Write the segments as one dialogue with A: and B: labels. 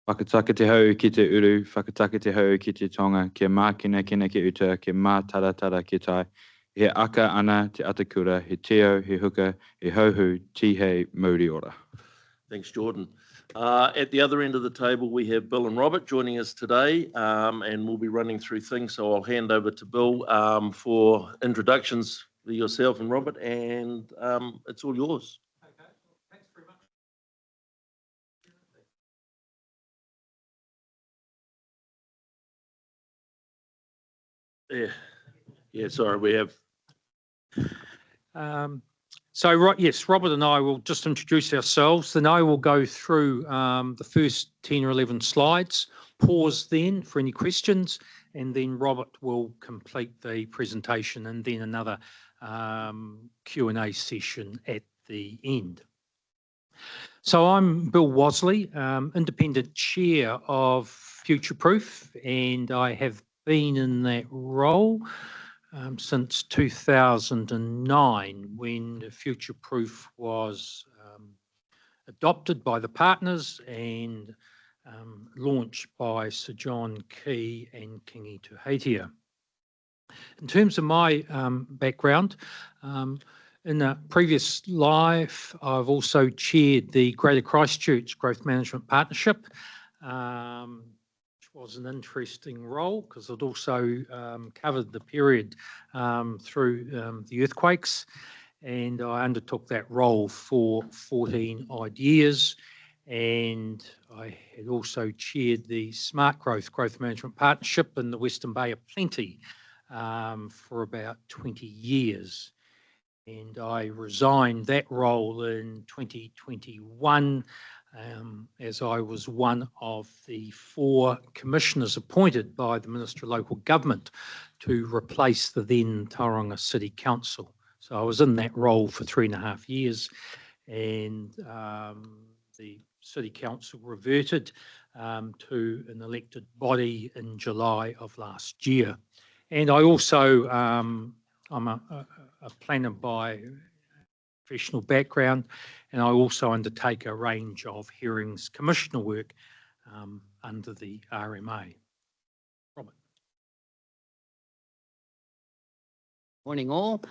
A: Whakataka te hau ki te uru, whakataka te hau ki te tonga, kia mākina kina ki uta, kia mātaratara ki tai. He aka ana te atakura, he teo, he huka, he hauhu, tihei, mauri ora.
B: Thanks, Jordan. At the other end of the table, we have Bill and Robert joining us today, and we'll be running through things. So I'll hand over to Bill for introductions for yourself and Robert, and it's all yours.
C: Okay, well, thanks very much.
B: Yeah, sorry, we have.
C: Yes, Robert and I will just introduce ourselves, then I will go through the first 10 or 11 slides, pause then for any questions, and then Robert will complete the presentation and then another Q&A session at the end. So I'm Bill Wasley, Independent Chair of Future Proof, and I have been in that role since 2009 when Future Proof was adopted by the partners and launched by Sir John Key and Kingi Tuheitia. In terms of my background, in a previous life, I've also chaired the Greater Christchurch Growth Management Partnership, which was an interesting role because it also covered the period through the earthquakes, and I undertook that role for 14 odd years. And I had also chaired the Smart Growth Management Partnership in the Western Bay of Plenty for about 20 years. And I resigned that role in 2021 as I was one of the 4 commissioners appointed by the Minister of Local Government to replace the then Tauranga City Council. So I was in that role for 3.5 years, and the City Council reverted to an elected body in July of last year. And I also, I'm a planner by professional background, and I also undertake a range of hearings commissioner work under the RMA. Robert.
D: Morning all.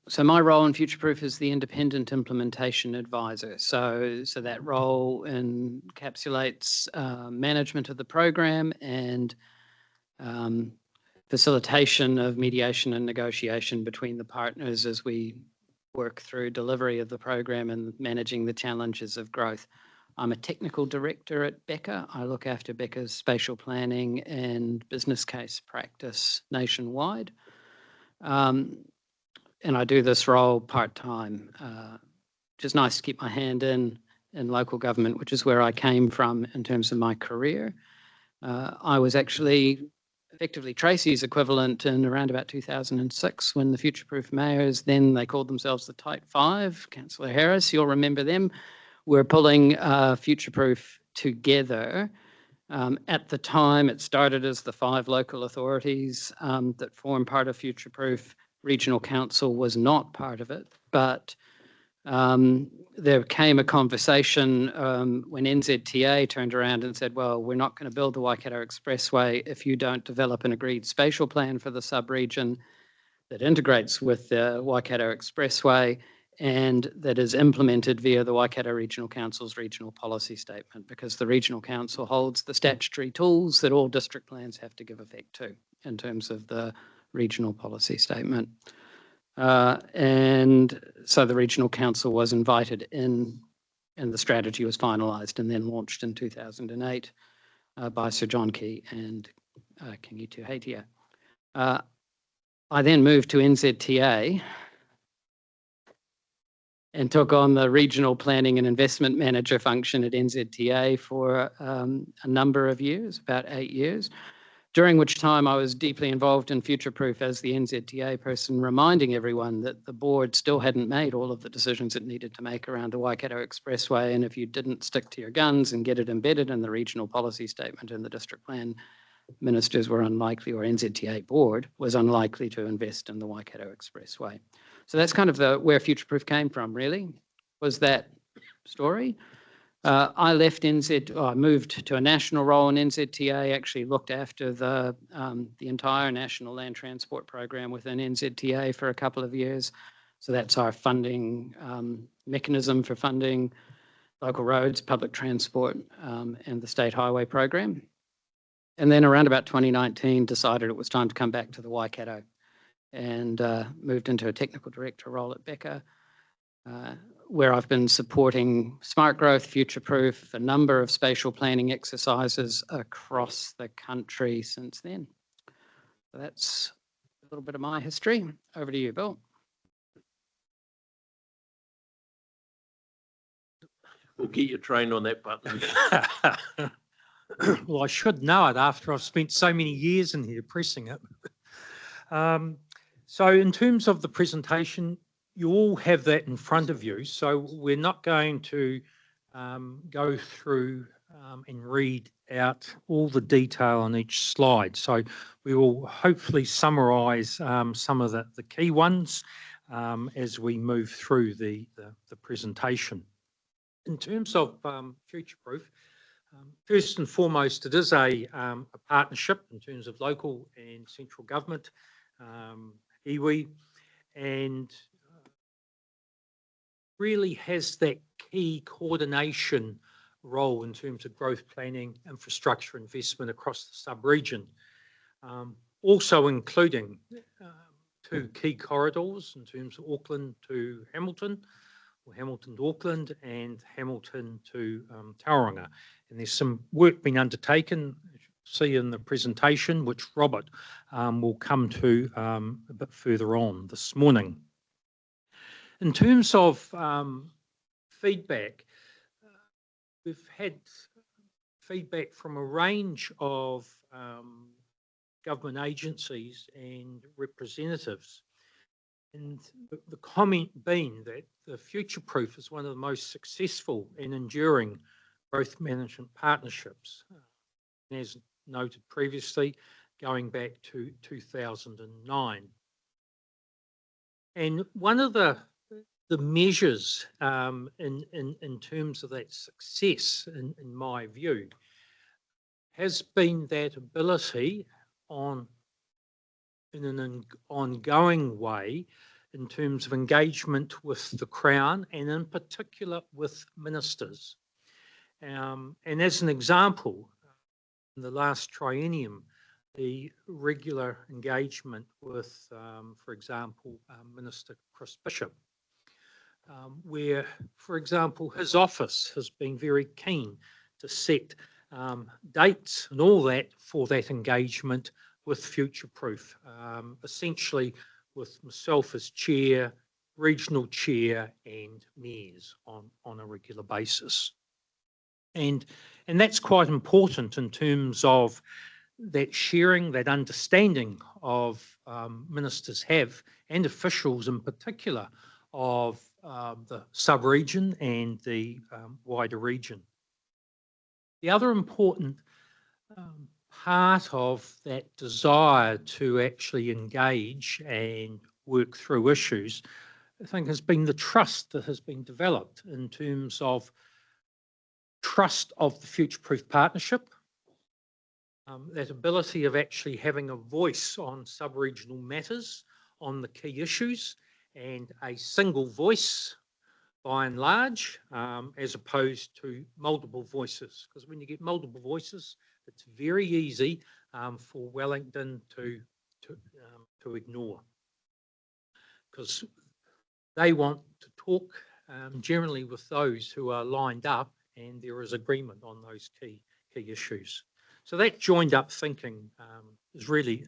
D: So my role in Future Proof is the Independent Implementation Advisor. So that role encapsulates management of the program and facilitation of mediation and negotiation between the partners as we work through delivery of the program and managing the challenges of growth. I'm a technical director at Becca. I look after Becca's spatial planning and business case practice nationwide. And I do this role part-time, which is nice to keep my hand in local government, which is where I came from in terms of my career. I was actually effectively Tracy's equivalent in around about 2006 when the Future Proof mayors, then they called themselves the Tight Five, Councillor Harris, you'll remember them, were pulling Future Proof together. At the time, it started as the 5 local authorities that form part of Future Proof. Regional Council was not part of it, but there came a conversation when NZTA turned around and said, well, we're not going to build the Waikato Expressway if you don't develop an agreed spatial plan for the sub-region that integrates with the Waikato Expressway and that is implemented via the Waikato Regional Council's regional policy statement, because the Regional Council holds the statutory tools that all district plans have to give effect to in terms of the regional policy statement. And so the Regional Council was invited in and the strategy was finalised and then launched in 2008 by Sir John Key and Kingi Tuheitia. I then moved to NZTA and took on the Regional Planning and Investment Manager function at NZTA for a number of years, about 8 years, during which time I was deeply involved in Future Proof as the NZTA person, reminding everyone that the board still hadn't made all of the decisions it needed to make around the Waikato Expressway, and if you didn't stick to your guns and get it embedded in the regional policy statement and the district plan, ministers were unlikely, or NZTA board was unlikely to invest in the Waikato Expressway. So that's kind of where Future Proof came from, really, was that story. I left I moved to a national role in NZTA, actually looked after the entire National Land Transport Program within NZTA for a couple of years. So that's our funding mechanism for funding local roads, public transport, and the State Highway Program. And then around about 2019, decided it was time to come back to the Waikato and moved into a technical director role at Becker, where I've been supporting smart growth, future-proof, a number of spatial planning exercises across the country since then. So that's a little bit of my history. Over to you, Bill.
B: We'll get you trained on that button.
C: Well, I should know it after I've spent so many years in here pressing it. So in terms of the presentation, you all have that in front of you. So we're not going to go through and read out all the detail on each slide. So we will hopefully summarise some of the key ones as we move through the presentation. In terms of future-proof, first and foremost, it is a partnership in terms of local and central government, iwi, and really has that key coordination role in terms of growth planning, infrastructure investment across the sub-region, also including two key corridors in terms of Auckland to Hamilton, or Hamilton to Auckland, and Hamilton to Tauranga. And there's some work being undertaken, as you see in the presentation, which Robert will come to a bit further on this morning. In terms of feedback, we've had feedback from a range of government agencies and representatives. And the comment being that the future-proof is one of the most successful and enduring growth management partnerships, as noted previously, going back to 2009. And one of the measures in terms of that success, in my view, has been that ability in an ongoing way in terms of engagement with the Crown and in particular with ministers. And as an example, in the last triennium, the regular engagement with, for example, Minister Chris Bishop, where, for example, his office has been very keen to set dates and all that for that engagement with future-proof, essentially with myself as chair, regional chair, and mayors on a regular basis. And that's quite important in terms of that sharing, that understanding of ministers have, and officials in particular, of the sub-region and the wider region. The other important part of that desire to actually engage and work through issues, I think, has been the trust that has been developed in terms of trust of the future-proof partnership, that ability of actually having a voice on sub-regional matters, on the key issues, and a single voice by and large, as opposed to multiple voices. Because when you get multiple voices, it's very easy for Wellington to ignore, because they want to talk generally with those who are lined up, and there is agreement on those key issues. So that joined up thinking is really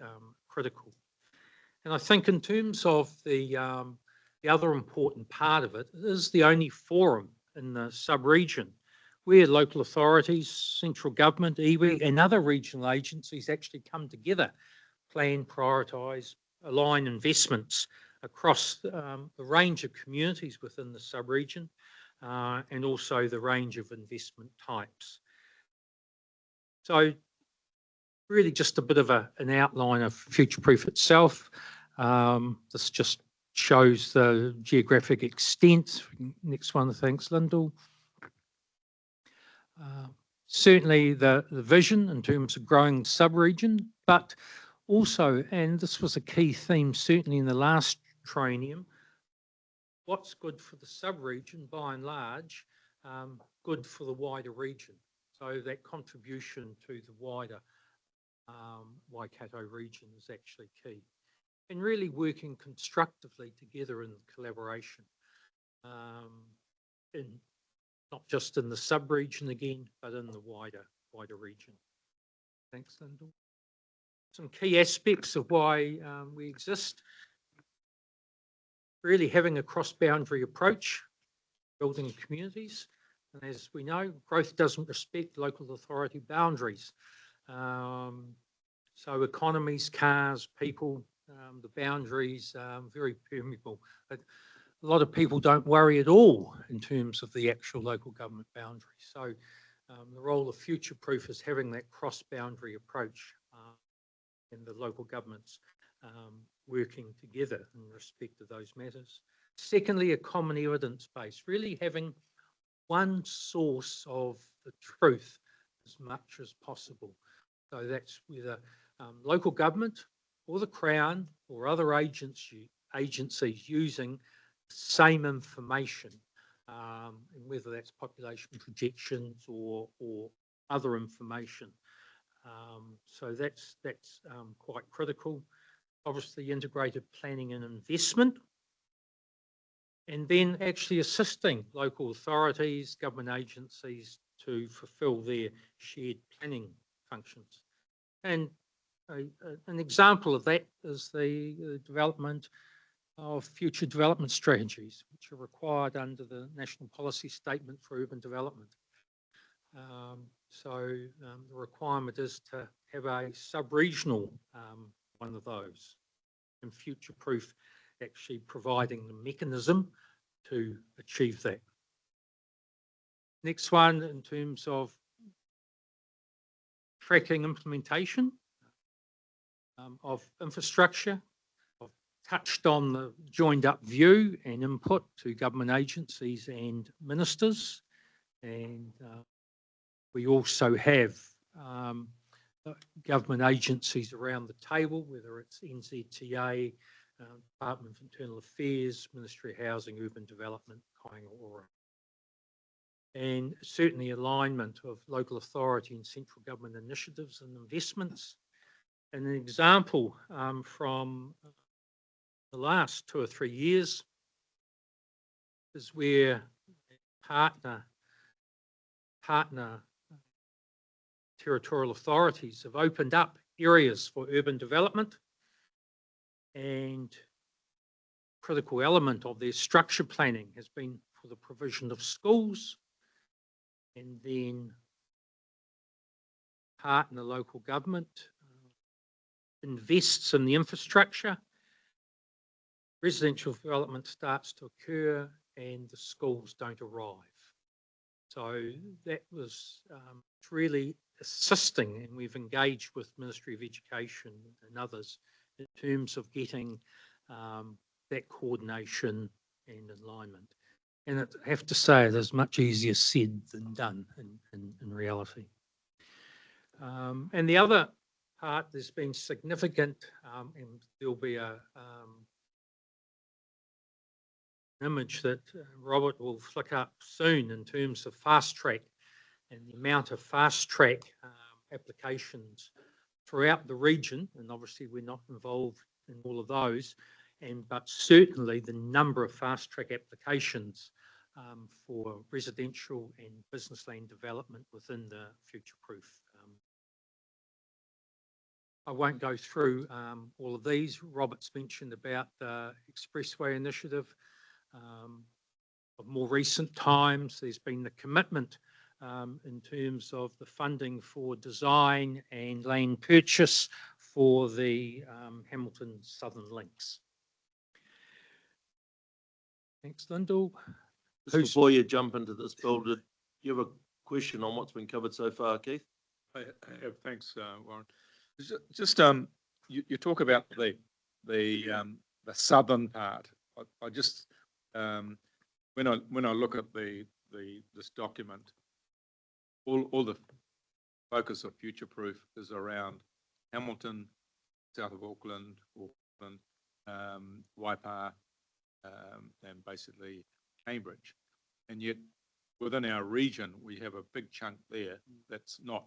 C: critical. And I think in terms of the other important part of it is the only forum in the sub-region where local authorities, central government, iwi, and other regional agencies actually come together, plan, prioritise, align investments across the range of communities within the sub-region, and also the range of investment types. So really just a bit of an outline of future-proof itself. This just shows the geographic extent. Next one, thanks, Lyndall. certainly the vision in terms of growing sub-region, but also, and this was a key theme certainly in the last triennium, what's good for the sub-region by and large, good for the wider region. So that contribution to the wider Waikato region is actually key. And really working constructively together in collaboration, not just in the sub-region again, but in the wider region. Thanks, Lyndall. Some key aspects of why we exist. Really having a cross-boundary approach, building communities. And as we know, growth doesn't respect local authority boundaries. So economies, cars, people, the boundaries very permeable. But a lot of people don't worry at all in terms of the actual local government boundaries. So the role of future-proof is having that cross-boundary approach and the local governments working together in respect of those matters. Secondly, a common evidence base, really having one source of the truth as much as possible. So that's whether local government or the Crown or other agencies using the same information, and whether that's population projections or other information. So that's quite critical. Obviously, integrated planning and investment, and then actually assisting local authorities, government agencies to fulfil their shared planning functions. And an example of that is the development of future development strategies, which are required under the National Policy Statement for Urban Development. So the requirement is to have a sub-regional one of those, and future-proof actually providing the mechanism to achieve that. Next one, in terms of tracking implementation of infrastructure. I've touched on the joined up view and input to government agencies and ministers, and we also have government agencies around the table, whether it's NZTA, Department of Internal Affairs, Ministry of Housing, Urban Development, Kainga. And certainly alignment of local authority and central government initiatives and investments. And an example from the last 2 or 3 years is where partner territorial authorities have opened up areas for urban development, and critical element of their structure planning has been for the provision of schools, and then partner local government invests in the infrastructure, residential development starts to occur, and the schools don't arrive. So that was really assisting, and we've engaged with Ministry of Education and others in terms of getting that coordination and alignment. And I have to say, it is much easier said than done in reality. And the other part, there's been significant, and there'll be an image that Robert will flick up soon in terms of fast track and the amount of fast track applications throughout the region. And obviously we're not involved in all of those, but certainly the number of fast track applications for residential and business land development within the future-proof. I won't go through all of these. Robert's mentioned about the Expressway Initiative. Of more recent times, there's been the commitment in terms of the funding for design and land purchase for the Hamilton Southern Links. Thanks, Lyndall.
B: Just before you jump into this, Bill, did you have a question on what's been covered so far, Keith?
E: I have, thanks, Warren. Just you talk about the southern part. I just when I look at this document, all the focus of Future Proof is around Hamilton, south of Auckland, Waipa, and basically Cambridge. And yet within our region, we have a big chunk there that's not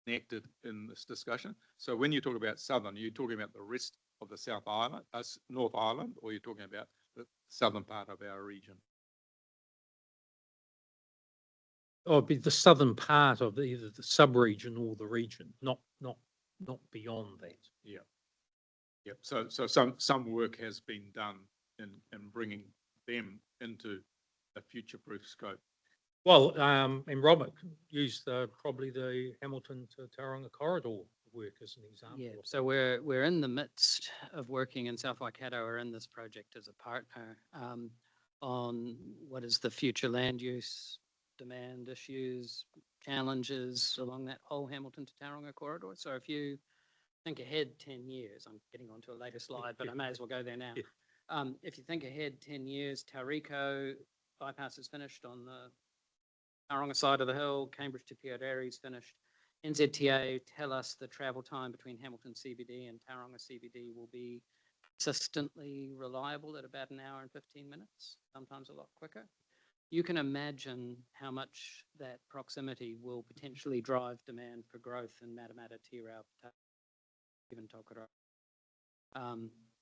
E: connected in this discussion. So when you talk about southern, are you talking about the rest of the South Island, North Island, or you're talking about the southern part of our region?
C: Oh, it'd be the southern part of either the sub-region or the region, not beyond that.
E: Yeah. Yep. So some work has been done in bringing them into a future-proof scope.
C: Well, and Robert used probably the Hamilton to Tauranga corridor work as an example.
D: Yeah, so we're in the midst of working in South Waikato or in this project as a partner on what is the future land use, demand issues, challenges along that whole Hamilton to Tauranga corridor. So if you think ahead 10 years, I'm getting onto a later slide, but I may as well go there now. Yeah. If you think ahead 10 years, Tauriko bypass is finished on the Tauranga side of the hill, Cambridge to Pierre is finished. NZTA tell us the travel time between Hamilton CBD and Tauranga CBD will be consistently reliable at about an hour and 15 minutes, sometimes a lot quicker. You can imagine how much that proximity will potentially drive demand for growth in Matamata, Tirau, even Tokoroa.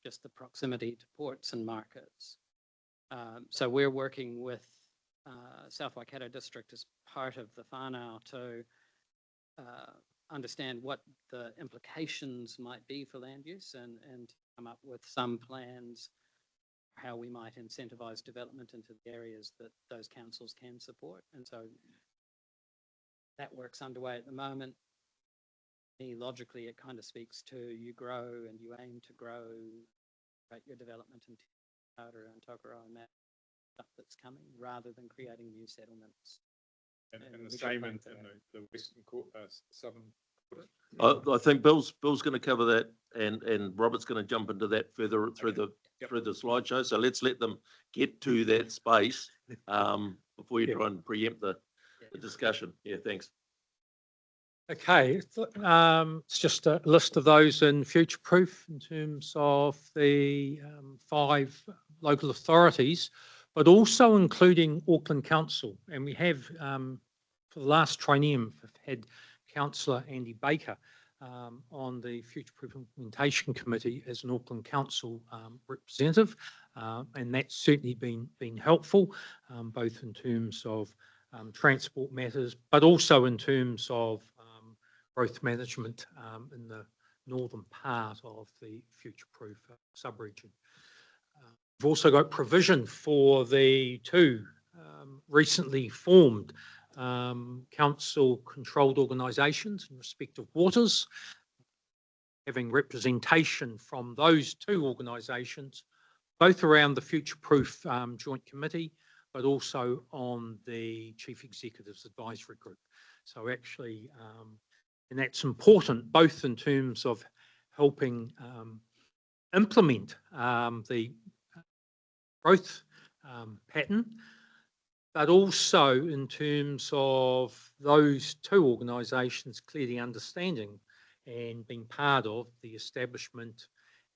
D: Just the proximity to ports and markets. So we're working with South Waikato District as part of the whānau to understand what the implications might be for land use and come up with some plans how we might incentivize development into the areas that those councils can support. And so that work's underway at the moment. Logically, it kind of speaks to you grow and you aim to grow your development in Tirau and Tokoroa and that stuff that's coming rather than creating new settlements.
E: And the same in the western southern quarter.
B: I think Bill's going to cover that, and Robert's going to jump into that further through the slideshow. So let's let them get to that space before you try and preempt the discussion. Yeah, thanks.
C: Okay, it's just a list of those in future proof in terms of the 5 local authorities, but also including Auckland Council. And we have, for the last triennium, had Councillor Andy Baker on the Future Proof Implementation Committee as an Auckland Council representative, and that's certainly been helpful, both in terms of transport matters, but also in terms of growth management in the northern part of the future-proof sub-region. We've also got provision for the 2 recently formed council-controlled organisations in respect of waters, having representation from those 2 organisations, both around the future-proof joint committee, but also on the Chief Executive's Advisory Group. So actually, and that's important both in terms of helping implement the growth pattern, but also in terms of those 2 organisations clearly understanding and being part of the establishment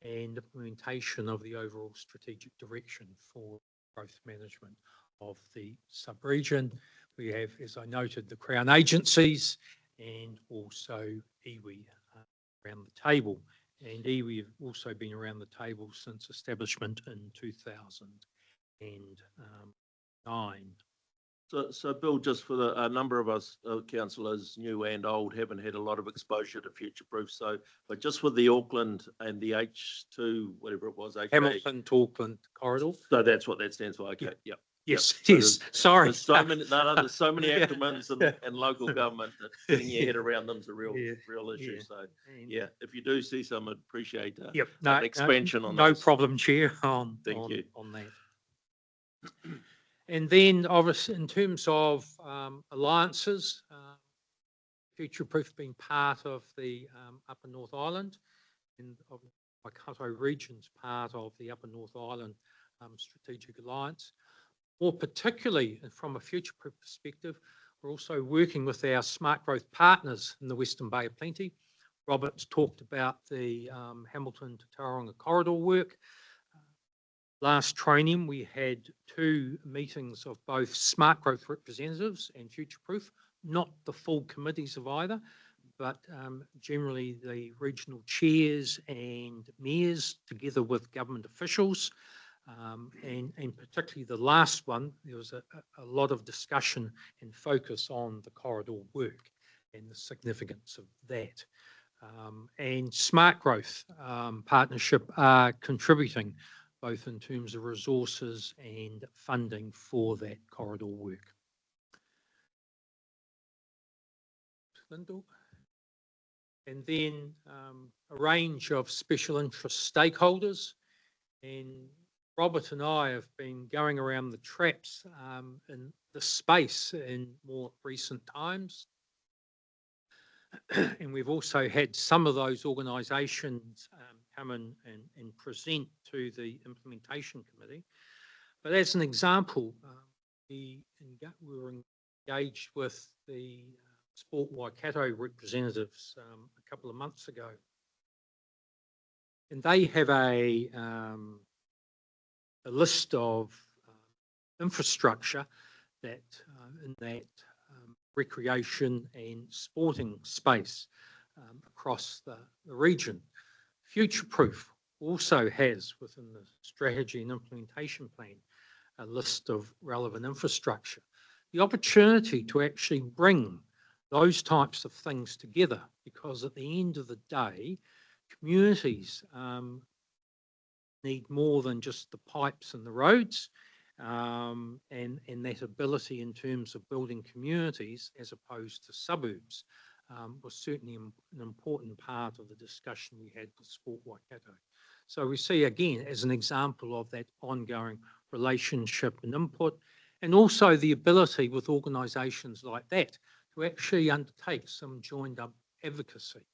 C: and implementation of the overall strategic direction for growth management of the sub-region. We have, as I noted, the Crown agencies and also iwi around the table. And iwi have also been around the table since establishment in 2009.
B: So Bill, just for a number of us councillors, new and old, haven't had a lot of exposure to future proof. So, but just with the Auckland and the H2, whatever it was,
C: Hamilton to Auckland corridor.
B: So that's what that stands for. Okay. Yep.
C: Yes,
B: Yep.
C: yes. Sorry.
B: There's so many, there's so many acronyms in local government that getting your head around them is a real issue.
C: Yeah.
B: So yeah, if you do see some, I'd appreciate an
C: No,
B: expansion on
C: no
B: those.
C: problem, Chair, on that. And then obviously in terms of alliances, Future Proof being part of the Upper North Island and of Waikato region's part of the Upper North Island Strategic Alliance. More particularly from a future-proof perspective, We're also working with our smart growth partners in the Western Bay of Plenty. Robert's talked about the Hamilton to Tauranga corridor work. Last training, we had 2 meetings of both smart growth representatives and Future Proof, not the full committees of either, but generally the regional chairs and mayors together with government officials. And particularly the last one, there was a lot of discussion and focus on the corridor work and the significance of that. And Smart Growth Partnership are contributing both in terms of resources and funding for that corridor work. Lyndall. And then a range of special interest stakeholders. And Robert and I have been going around the traps in the space in more recent times. And we've also had some of those organisations come in and present to the implementation committee. But as an example, we were engaged with the Sport Waikato representatives a couple of months ago. And they have a list of infrastructure that in that recreation and sporting space across the region. Future Proof also has within the strategy and implementation plan a list of relevant infrastructure. The opportunity to actually bring those types of things together, because at the end of the day, communities need more than just the pipes and the roads, and that ability in terms of building communities as opposed to suburbs was certainly an important part of the discussion we had with Sport Waikato. So we see again as an example of that ongoing relationship and input, and also the ability with organisations like that to actually undertake some joined up advocacy.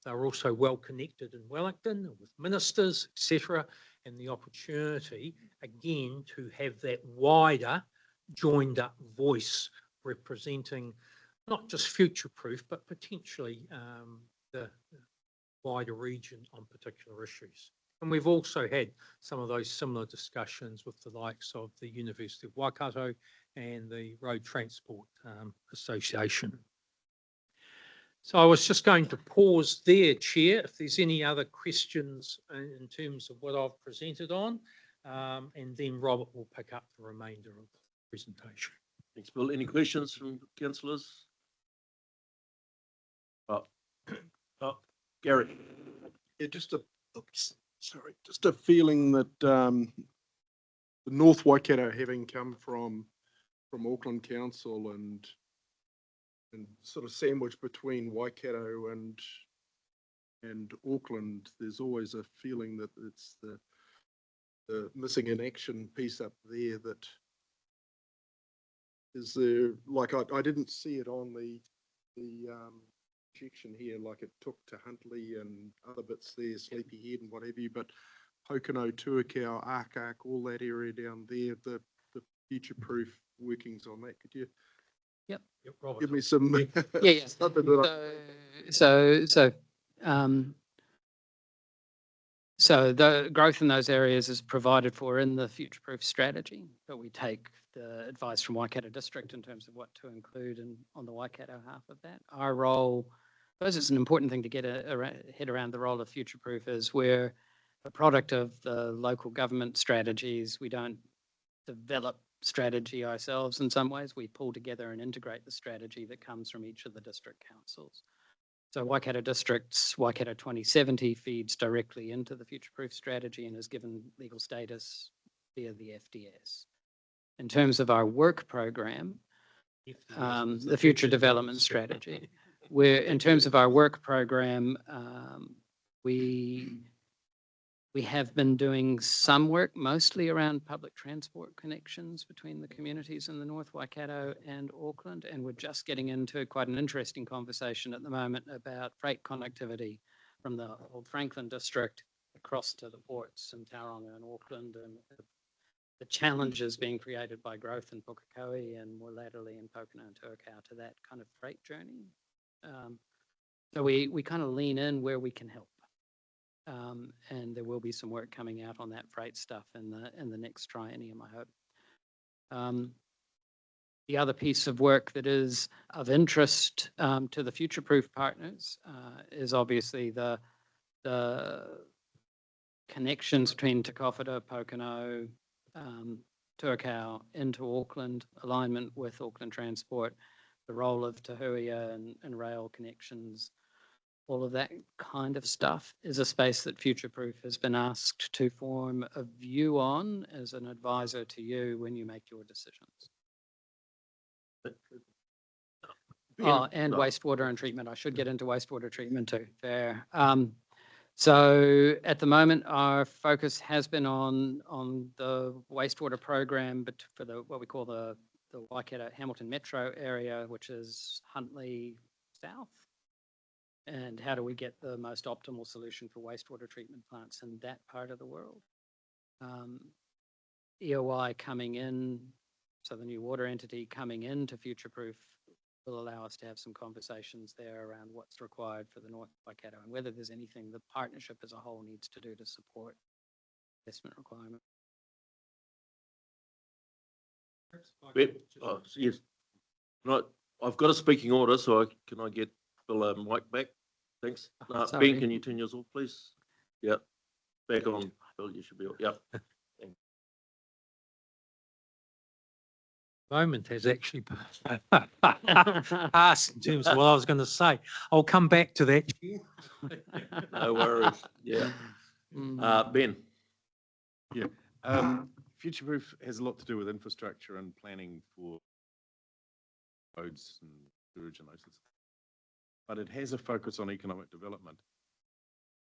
C: They're also well connected in Wellington with ministers, etc., and the opportunity again to have that wider joined up voice representing not just Future Proof, but potentially the wider region on particular issues. And we've also had some of those similar discussions with the likes of the University of Waikato and the Road Transport Association. So I was just going to pause there, Chair, if there's any other questions in terms of what I've presented on, and then Robert will pick up the remainder of the presentation.
B: Thanks, Bill. Any questions from councillors? Gary.
F: Yeah, just a feeling that the North Waikato, having come from Auckland Council and sort of sandwiched between Waikato and Auckland, there's always a feeling that it's the missing in action piece up there that is there. Like I didn't see it on the section here, like it took to Huntley and other bits there, Sleepyhead and whatever, but Pocono, Tuakau, Ark, all that area down there, the Future Proof workings on that. Could you give me some something that
D: So the growth in those areas is provided for in the Future Proof strategy, but we take the advice from Waikato District in terms of what to include on the Waikato half of that. Our role, I suppose it's an important thing to get a head around the role of Future Proof is we're a product of the local government strategies. We don't develop strategy ourselves in some ways. We pull together and integrate the strategy that comes from each of the district councils. So Waikato District's Waikato 2070 feeds directly into the Future Proof strategy and is given legal status via the FDS. In terms of our work program, the Future Development Strategy, in terms of our work program, we have been doing some work mostly around public transport connections between the communities in the North Waikato and Auckland, and we're just getting into quite an interesting conversation at the moment about freight connectivity from the old Franklin district across to the ports in Tauranga and Auckland, and the challenges being created by growth in Pukekohe and more laterally in Pokeno and Tuakau to that kind of freight journey. So we kind of lean in where we can help. And there will be some work coming out on that freight stuff in the next triennium, I hope. The other piece of work that is of interest to the future-proof partners is obviously the connections between Te Kowhata, Pokeno, Tuakau into Auckland, alignment with Auckland Transport, the role of Te Huia and rail connections, all of that kind of stuff is a space that Future-Proof has been asked to form a view on as an advisor to you when you make your decisions. Oh, and wastewater and treatment. I should get into wastewater treatment too. Fair. So at the moment, our focus has been on the wastewater program, but for what we call the Waikato Hamilton Metro area, which is Huntly South. And how do we get the most optimal solution for wastewater treatment plants in that part of the world? EOI coming in, so the new water entity coming into Future-Proof will allow us to have some conversations there around what's required for the North Waikato and whether there's anything the partnership as a whole needs to do to support investment requirement.
B: Yes. I've got a speaking order, so can I get Bill a mic back? Thanks. Ben, can you turn yours off, please? Yep. Back on. Bill, you should be on. Yep.
C: Moment has actually passed in terms of what I was going to say. I'll come back to that.
B: No worries. Yeah. Ben.
G: Yeah. Future-Proof has a lot to do with infrastructure and planning for roads and sewage and those sorts of things. But it has a focus on economic development.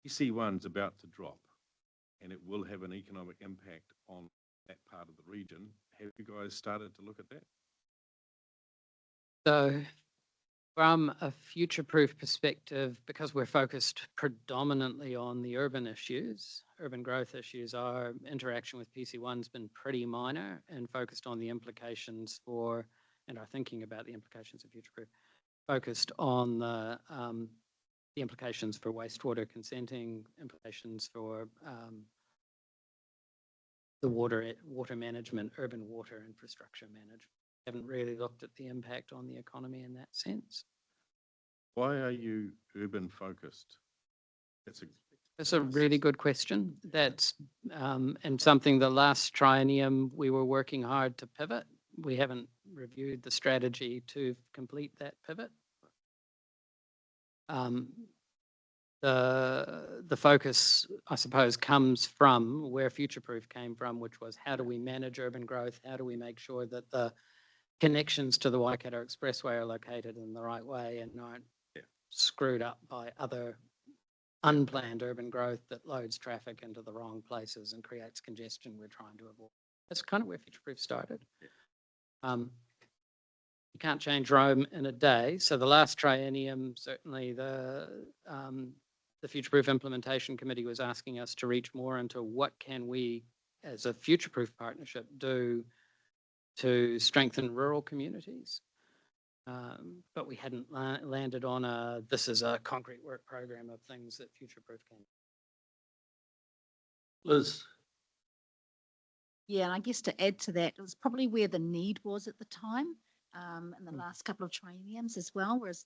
G: EC1's about to drop, and it will have an economic impact on that part of the region. Have you guys started to look at that?
D: So from a future-proof perspective, because we're focused predominantly on the urban issues, urban growth issues, our interaction with PC1's been pretty minor and focused on the implications for, and our thinking about the implications of future-proof, focused on the implications for wastewater consenting, implications for the water management, urban water infrastructure management. Haven't really looked at the impact on the economy in that sense.
G: Why are you urban focused?
D: That's a really good question. That's and something the last triennium we were working hard to pivot. We haven't reviewed the strategy to complete that pivot. The focus, I suppose, comes from where Future-Proof came from, which was how do we manage urban growth? How do we make sure that the connections to the Waikato Expressway are located in the right way and aren't screwed up by other unplanned urban growth that loads traffic into the wrong places and creates congestion we're trying to avoid. That's kind of where Future-Proof started. You can't change Rome in a day. So the last triennium, certainly the Future-Proof Implementation Committee was asking us to reach more into what can we, as a Future-Proof partnership, do to strengthen rural communities. But we hadn't landed on this is a concrete work program of things that Future-Proof can.
B: Liz.
H: Yeah, and I guess to add to that, it was probably where the need was at the time. In the last couple of trienniums as well, whereas,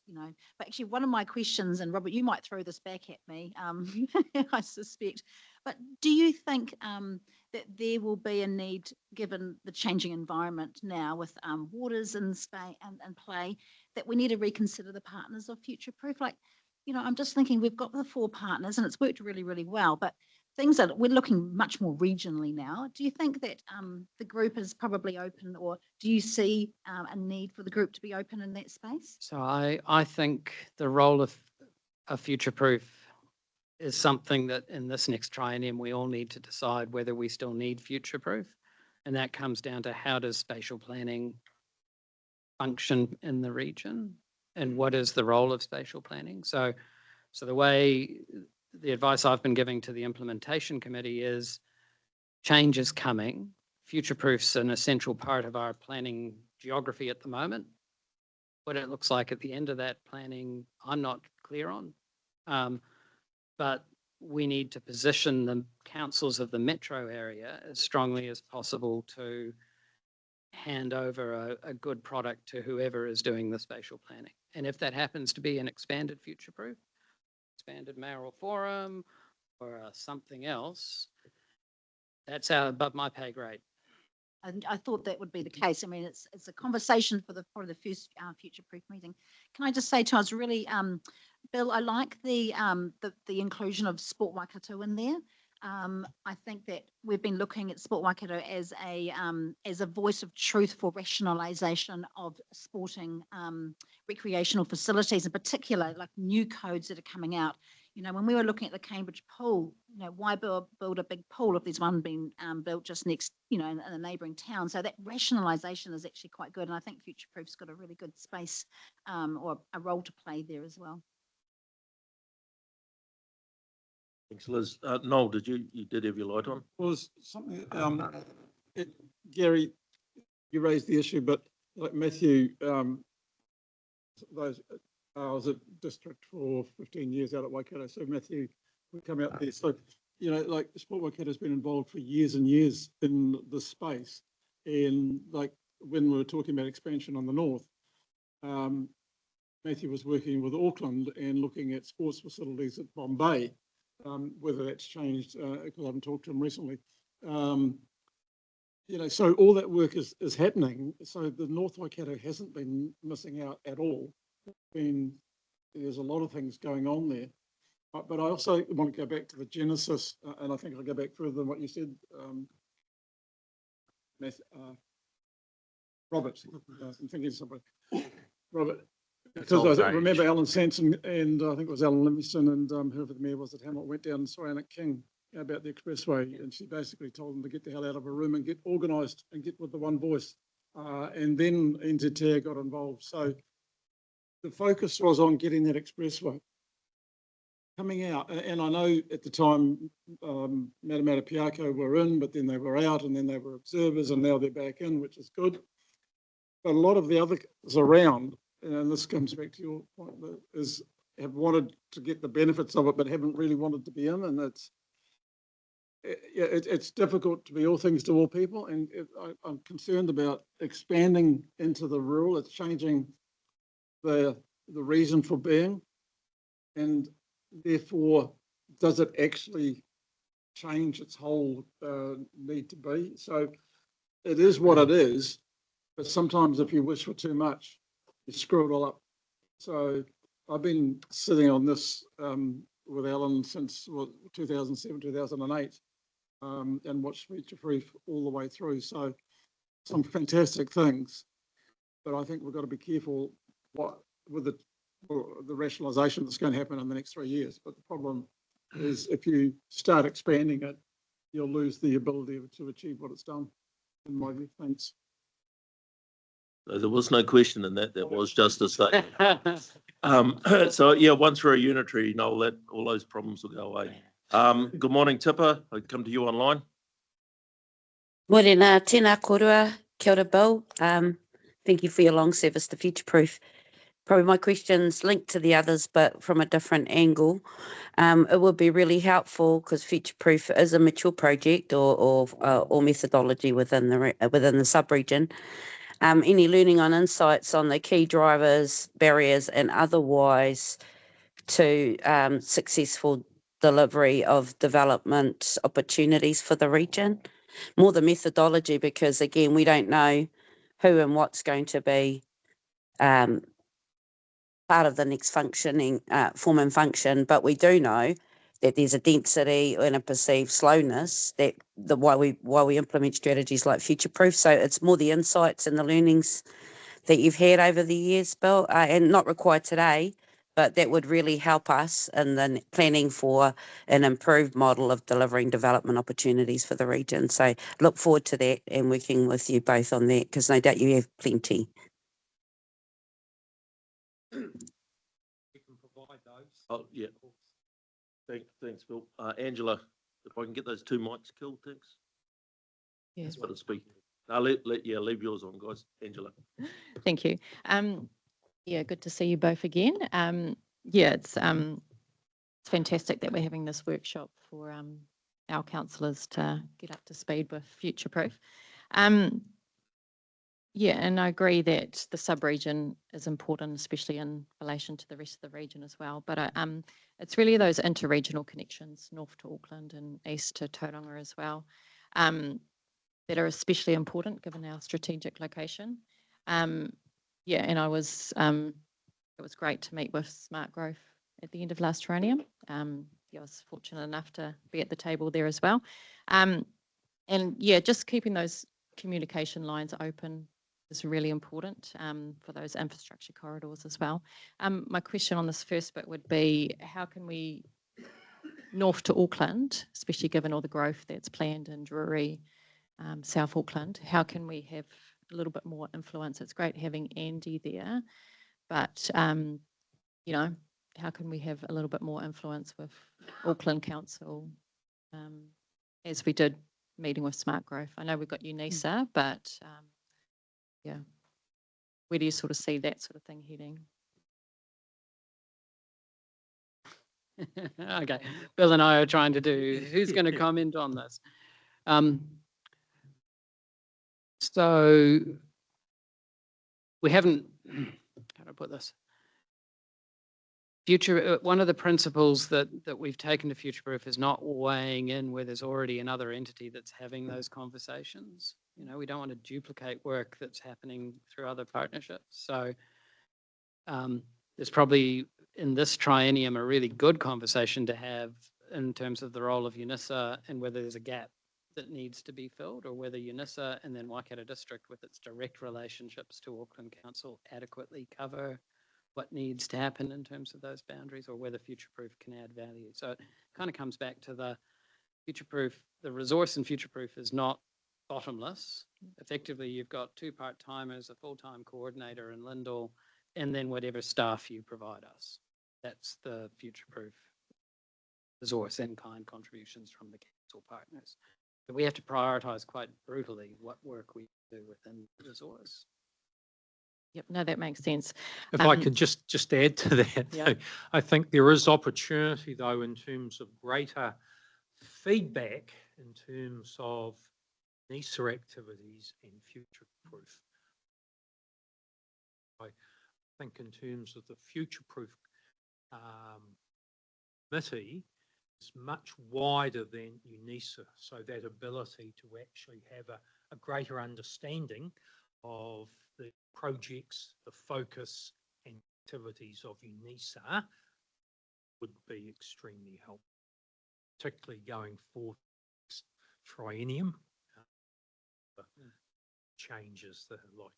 H: but actually one of my questions, and Robert, you might throw this back at me, I suspect, but do you think that there will be a need, given the changing environment now with waters in play, that we need to reconsider the partners of Future-Proof? Like, I'm just thinking we've got the 4 partners and it's worked really, really well, but things that we're looking much more regionally now. Do you think that the group is probably open, or do you see a need for the group to be open in that space?
D: So I think the role of Future-Proof is something that in this next triennium we all need to decide whether we still need Future-Proof, and that comes down to how does spatial planning function in the region, and what is the role of spatial planning. So the way the advice I've been giving to the implementation committee is change is coming. future-proof's an essential part of our planning geography at the moment. What it looks like at the end of that planning, I'm not clear on. But we need to position the councils of the metro area as strongly as possible to hand over a good product to whoever is doing the spatial planning. And if that happens to be an expanded future-proof, expanded mayoral forum, or something else, that's above my pay grade.
H: And I thought that would be the case. I mean, it's a conversation for the first future-proof meeting. Can I just say to us, really, Bill, I like the inclusion of Sport Waikato in there. I think that we've been looking at Sport Waikato as a voice of truth for rationalisation of sporting recreational facilities, in particular, like new codes that are coming out. You know, when we were looking at the Cambridge pool, you know, why build a big pool if there's one being built just next, you know, in a neighbouring town? So that rationalisation is actually quite good, and I think Future Proof's got a really good space or a role to play there as well.
B: Thanks, Liz. Noel, you did have your light on?
I: Was something, Gary, you raised the issue, but like Matthew, I was at district for 15 years out at Waikato, so Matthew would come out there. So, you know, like Sport Waikato has been involved for years and years in this space. And like when we were talking about expansion on the north, Matthew was working with Auckland and looking at sports facilities at Bombay. Whether that's changed, because I haven't talked to him recently. You know, so all that work is happening. So the North Waikato hasn't been missing out at all. There's a lot of things going on there. But I also want to go back to the genesis, and I think I'll go back further than what you said, Robert. I'm thinking of somebody. Robert. Because I remember Alan Sanson and I think it was Alan Livingston and whoever the mayor was at Hamilton went down and saw Anna King about the expressway, and she basically told them to get the hell out of a room and get organised and get with the one voice. And then NZTA got involved. So the focus was on getting that expressway coming out. And I know at the time Matamata Piako were in, but then they were out, and then they were observers, and now they're back in, which is good. But a lot of the others around, and this comes back to your point, have wanted to get the benefits of it, but haven't really wanted to be in. And it's difficult to be all things to all people. And I'm concerned about expanding into the rural. It's changing the reason for being. And therefore, does it actually change its whole need to be? So it is what it is. But sometimes if you wish for too much, you screw it all up. So I've been sitting on this with Alan since 2007, 2008, and watched Future Proof all the way through. So some fantastic things, but I think we've got to be careful with the rationalisation that's going to happen in the next 3 years. But the problem is if you start expanding it, you'll lose the ability to achieve what it's done, in my view. Thanks.
B: There was no question in that. That was just a statement. So yeah, once we're a unitary, Noel, all those problems will go away. Good morning, Tipper. I come to you online.
J: Morena, tēnā korua, kia ora, Bill. Thank you for your long service to Future Proof. Probably my question's linked to the others, but from a different angle. It would be really helpful because Future Proof is a mature project or methodology within the sub-region. Any learning on insights on the key drivers, barriers, and otherwise to successful delivery of development opportunities for the region. More the methodology, because again, we don't know who and what's going to be part of the next functioning form and function, but we do know that there's a density and a perceived slowness why we implement strategies like Future Proof. So it's more the insights and the learnings that you've had over the years, Bill, and not required today, but that would really help us in the planning for an improved model of delivering development opportunities for the region. So look forward to that and working with you both on that, because no doubt you have plenty.
C: We can provide those.
B: Oh, yeah. Thanks, Bill. Angela, if I can get those two mics killed, thanks.
K: Yeah.
B: That's what it's speaking. Now leave yours on, guys. Angela.
K: Thank you. Yeah, good to see you both again. Yeah, it's fantastic that we're having this workshop for our councillors to get up to speed with Future Proof. Yeah, and I agree that the sub-region is important, especially in relation to the rest of the region as well. But it's really those inter-regional connections, north to Auckland and east to Tauranga as well, that are especially important given our strategic location. Yeah, and it was great to meet with Smart Growth at the end of last Terranium. Yeah, I was fortunate enough to be at the table there as well. And yeah, just keeping those communication lines open is really important for those infrastructure corridors as well. My question on this first bit would be, how can we, north to Auckland, especially given all the growth that's planned in Drury, South Auckland, how can we have a little bit more influence? It's great having Andy there, but you know, how can we have a little bit more influence with Auckland Council as we did meeting with Smart Growth? I know we've got UNISA, but yeah, where do you sort of see that sort of thing heading?
D: Okay, Bill and I are trying to do, who's going to comment on this? So we haven't, how do I put this? One of the principles that we've taken to Future Proof is not weighing in where there's already another entity that's having those conversations. You know, we don't want to duplicate work that's happening through other partnerships. So there's probably in this triennium a really good conversation to have in terms of the role of UNISA and whether there's a gap that needs to be filled, or whether UNISA and then Waikato District with its direct relationships to Auckland Council adequately cover what needs to happen in terms of those boundaries, or whether Future Proof can add value. So it kind of comes back to the Future Proof, the resource in Future Proof is not bottomless. Effectively, you've got 2 part-timers, a full-time coordinator in Lyndall, and then whatever staff you provide us. That's the Future Proof resource and kind contributions from the council partners. But we have to prioritise quite brutally what work we do within the resource.
K: Yep, no, that makes sense.
C: If I could just add to that,
K: Yeah.
C: I think there is opportunity though in terms of greater feedback in terms of NISA activities and Future Proof. I think in terms of the Future Proof committee, is much wider than UNISA, so that ability to actually have a greater understanding of the projects, the focus and activities of UNISA would be extremely helpful, particularly going forward triennium. Changes that are likely.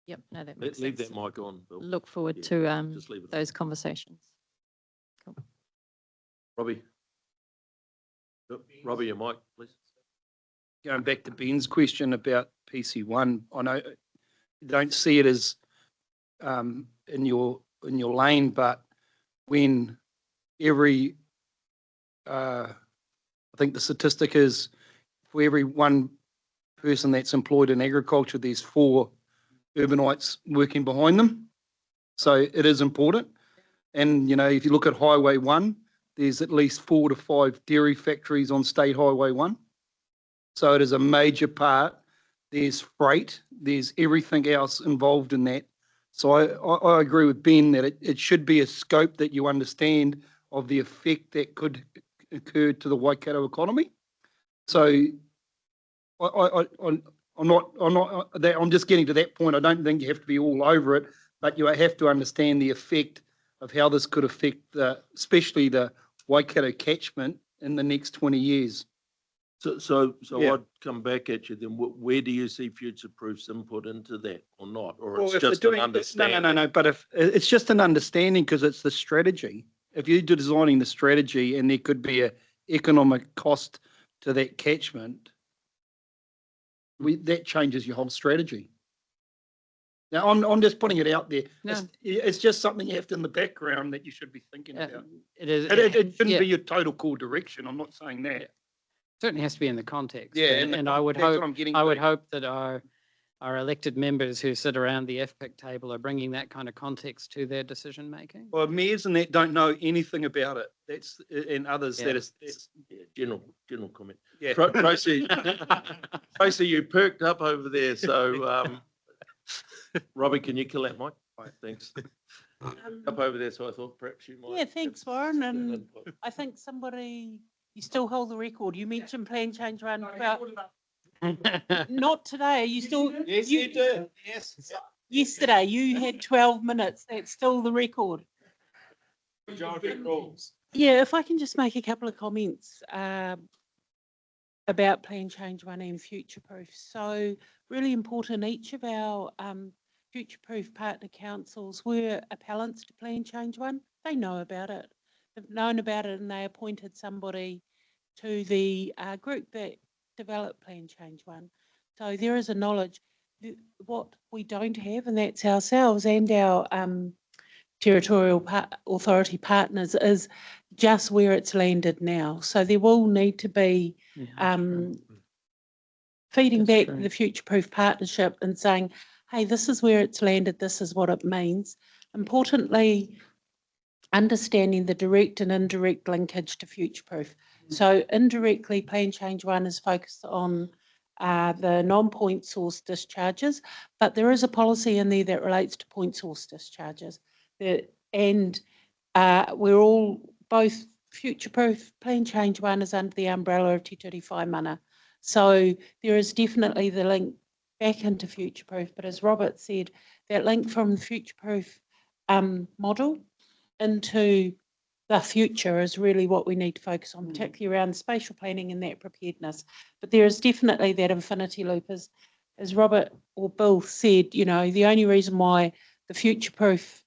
K: Yep, no, that makes
B: Leave
K: sense.
B: that mic on, Bill.
K: Look forward
B: Yeah,
K: to
B: just leave it
K: those conversations. Cool.
B: Robbie. Robbie, your mic, please.
L: Going back to Ben's question about PC1, I know you don't see it as in your lane, but when every I think the statistic is for every 1 person that's employed in agriculture, there's 4 urbanites working behind them. So it is important. And, you know, if you look at Highway 1, there's at least 4 to 5 dairy factories on State Highway 1. So it is a major part. There's freight, there's everything else involved in that. So I agree with Ben that it should be a scope that you understand of the effect that could occur to the Waikato economy. So I'm just getting to that point. I don't think you have to be all over it, but you have to understand the effect of how this could affect especially the Waikato catchment in the next 20 years.
B: So
L: Yeah.
B: I'd come back at you then. Where do you see Future Proof's input into that, or not? Or
L: Well,
B: it's
L: if they're
B: just an
L: doing,
B: understanding?
L: no. But if it's just an understanding, because it's the strategy. If you're designing the strategy and there could be a economic cost to that catchment, that changes your whole strategy. Now, I'm just putting it out there.
D: No.
L: It's just something you have to in the background that you should be thinking about.
D: It is.
L: It shouldn't
D: yeah.
L: be your total core direction. I'm not saying that.
D: Certainly has to be in the context.
L: Yeah,
D: And I would
L: that's what
D: hope,
L: I'm getting
D: I would
L: to.
D: hope that our elected members who sit around the FPIC table are bringing that kind of context to their decision making.
L: Well, mayors and that don't know anything about it. That's, and others,
D: Yeah.
L: that is, that's,
B: Yeah, general comment.
L: yeah.
B: Tracy, Tracy, you perked up over there, so, Robbie, can you kill that mic? Thanks. Up over there, so I thought perhaps you might.
M: Yeah, thanks, Warren.
B: have
M: And
B: input.
M: I think somebody, you still hold the record. You mentioned Plan Change One about, not today. You still,
L: Yes, you did. Yes.
M: yesterday you had 12 minutes. That's still the record.
E: Majority rules.
M: Yeah, if I can just make a couple of comments about Plan Change One and Future Proof. So really important, each of our Future Proof partner councils were appellants to Plan Change One. They know about it. They've known about it and they appointed somebody to the group that developed Plan Change One. So there is a knowledge. What we don't have, and that's ourselves and our territorial authority partners, is just where it's landed now. So there will need to be feeding back the Future Proof Partnership and saying, hey, this is where it's landed, this is what it means. Importantly, understanding the direct and indirect linkage to Future Proof. So indirectly, Plan Change One is focused on the non-point source discharges, but there is a policy in there that relates to point source discharges. And we're all, both Future Proof, Plan Change One is under the umbrella of Te Ture Whai Mana. So there is definitely the link back into Future Proof, but as Robert said, that link from the Future Proof model into the future is really what we need to focus on, particularly around spatial planning and that preparedness. But there is definitely that infinity loop, as Robert or Bill said, you know, the only reason why the Future Proof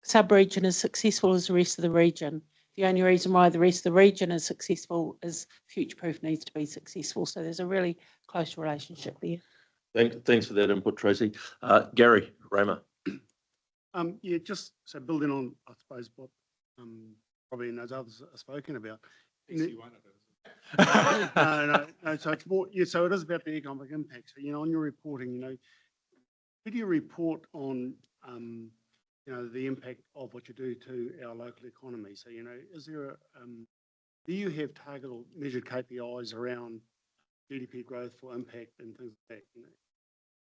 M: sub-region is successful as the rest of the region. The only reason why the rest of the region is successful is Future Proof needs to be successful. So there's a really close relationship there.
B: Thanks for that input, Tracy. Gary Raymer.
N: Yeah, just so building on, I suppose, what probably those others are spoken about. No. So it's more, yeah, so it is about the economic impact. So, you know, on your reporting, you know, who do you report on, you know, the impact of what you do to our local economy? So, you know, is there a, do you have target or measured KPIs around GDP growth for impact and things like that? You know?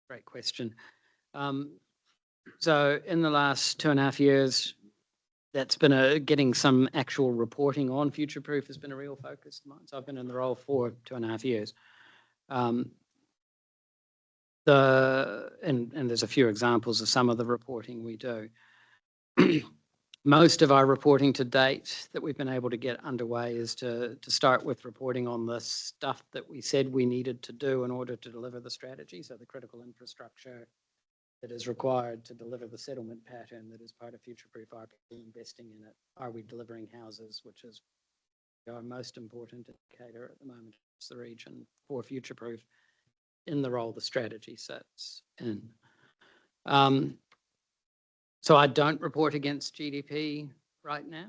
D: Great question. So in the last 2.5 years, that's been getting some actual reporting on Future Proof has been a real focus of mine. So I've been in the role for 2.5 years. And there's a few examples of some of the reporting we do. Most of our reporting to date that we've been able to get underway is to start with reporting on the stuff that we said we needed to do in order to deliver the strategy. So the critical infrastructure that is required to deliver the settlement pattern that is part of Future Proof. Are we investing in it? Are we delivering houses, which is our most important indicator at the moment, it's the region for Future Proof in the role the strategy sits in. So I don't report against GDP right now.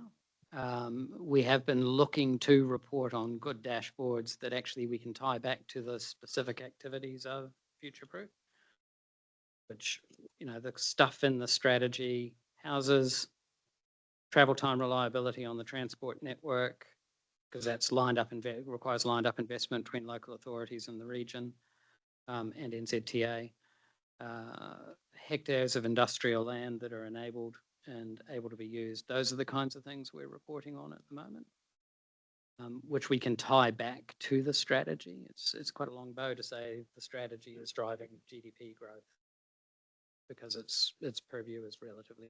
D: We have been looking to report on good dashboards that actually we can tie back to the specific activities of Future Proof, which, you know, the stuff in the strategy, houses, travel time reliability on the transport network, because that's lined up and requires lined up investment between local authorities in the region and NZTA. Hectares of industrial land that are enabled and able to be used. Those are the kinds of things we're reporting on at the moment, which we can tie back to the strategy. It's quite a long bow to say the strategy is driving GDP growth, because its purview is relatively.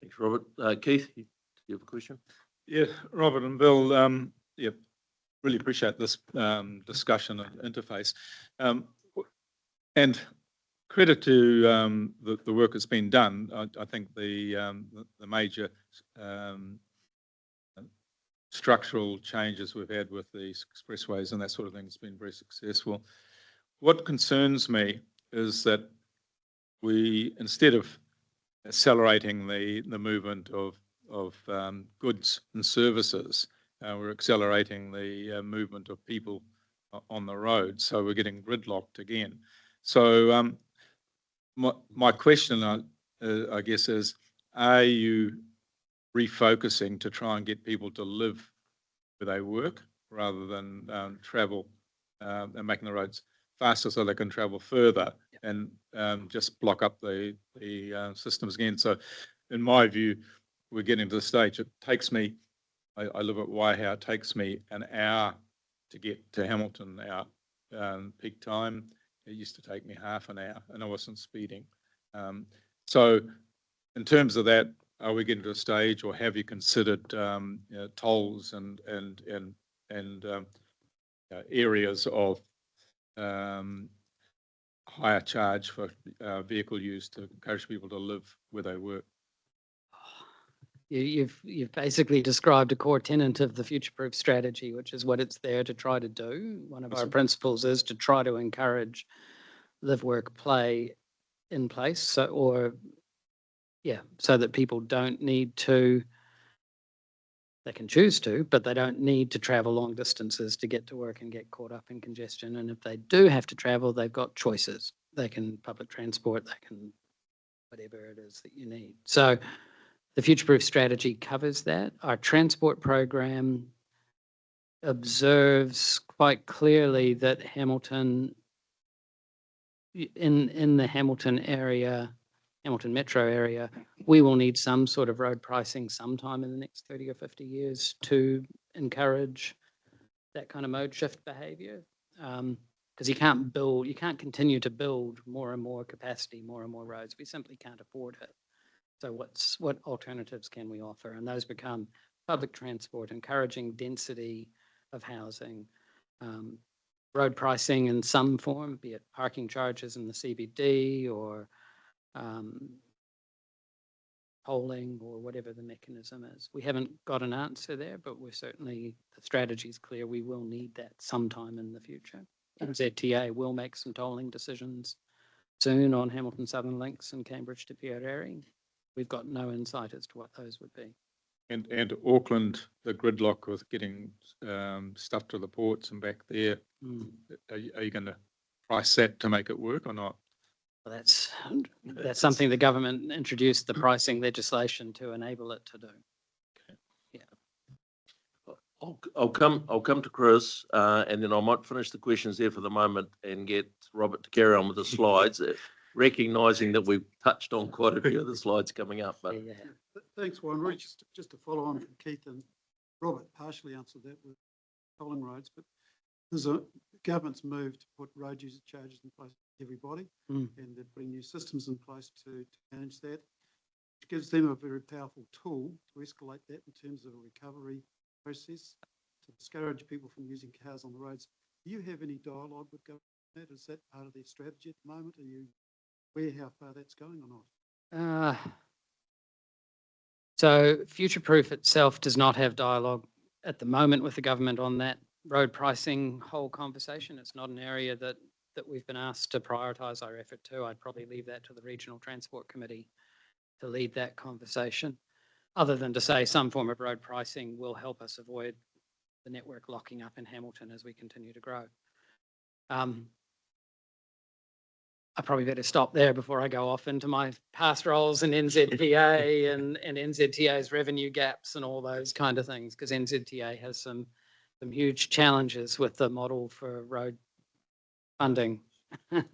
B: Thanks, Robert. Keith, do you have a question?
E: Yeah, Robert and Bill, yeah, really appreciate this discussion and interface. And credit to the work that's been done. I think the major structural changes we've had with the expressways and that sort of thing has been very successful. What concerns me is that we, instead of accelerating the movement of goods and services we're accelerating the movement of people on the road, so we're getting gridlocked again. So my question, I guess, is: are you refocusing to try and get people to live where they work rather than travel and making the roads faster so they can travel further and just block up the systems again? So in my view, we're getting to the stage, it takes me, I live at Waiha, it takes me an hour to get to Hamilton, our peak time. It used to take me half an hour, and I wasn't speeding. So in terms of that, are we getting to a stage, or have you considered tolls and areas of higher charge for vehicle use to encourage people to live where they work?
D: You've basically described a core tenet of the future-proof strategy, which is what it's there to try to do. One of our principles is to try to encourage live, work, play in place, so that people don't need to. They can choose to, but they don't need to travel long distances to get to work and get caught up in congestion. And if they do have to travel, they've got choices. They can public transport, they can whatever it is that you need. So the future-proof strategy covers that. Our transport program observes quite clearly that Hamilton, in the Hamilton area, Hamilton metro area, we will need some sort of road pricing sometime in the next 30 or 50 years to encourage that kind of mode shift behavior. Because you can't continue to build more and more capacity, more and more roads. We simply can't afford it. So what alternatives can we offer? And those become public transport, encouraging density of housing, road pricing in some form, be it parking charges in the CBD or polling or whatever the mechanism is. We haven't got an answer there, but we're certainly, the strategy is clear. We will need that sometime in the future. ZTA will make some tolling decisions soon on Hamilton Southern Links and Cambridge to Pierre. We've got no insight as to what those would be.
E: And Auckland, the gridlock with getting stuff to the ports and back there, are you going to price that to make it work or not?
D: Well, that's something the government introduced the pricing legislation to enable it to do.
B: I'll come to Chris, and then I might finish the questions there for the moment and get Robert to carry on with the slides, recognising that we've touched on quite a few of the slides coming up. But
N: thanks, Warren. Really, just to follow on from Keith, and Robert partially answered that with tolling roads, but there's a government's move to put road user charges in place for everybody, and they're putting new systems in place to manage that, which gives them a very powerful tool to escalate that in terms of a recovery process to discourage people from using cars on the roads. Do you have any dialogue with government? Is that part of their strategy at the moment? Are you aware how far that's going or not?
D: So future-proof itself does not have dialogue at the moment with the government on that road pricing whole conversation. It's not an area that we've been asked to prioritise our effort to. I'd probably leave that to the Regional Transport Committee to lead that conversation, other than to say some form of road pricing will help us avoid the network locking up in Hamilton as we continue to grow. I probably better stop there before I go off into my past roles in NZTA and NZTA's revenue gaps and all those kind of things, because NZTA has some huge challenges with the model for road funding.
B: Right,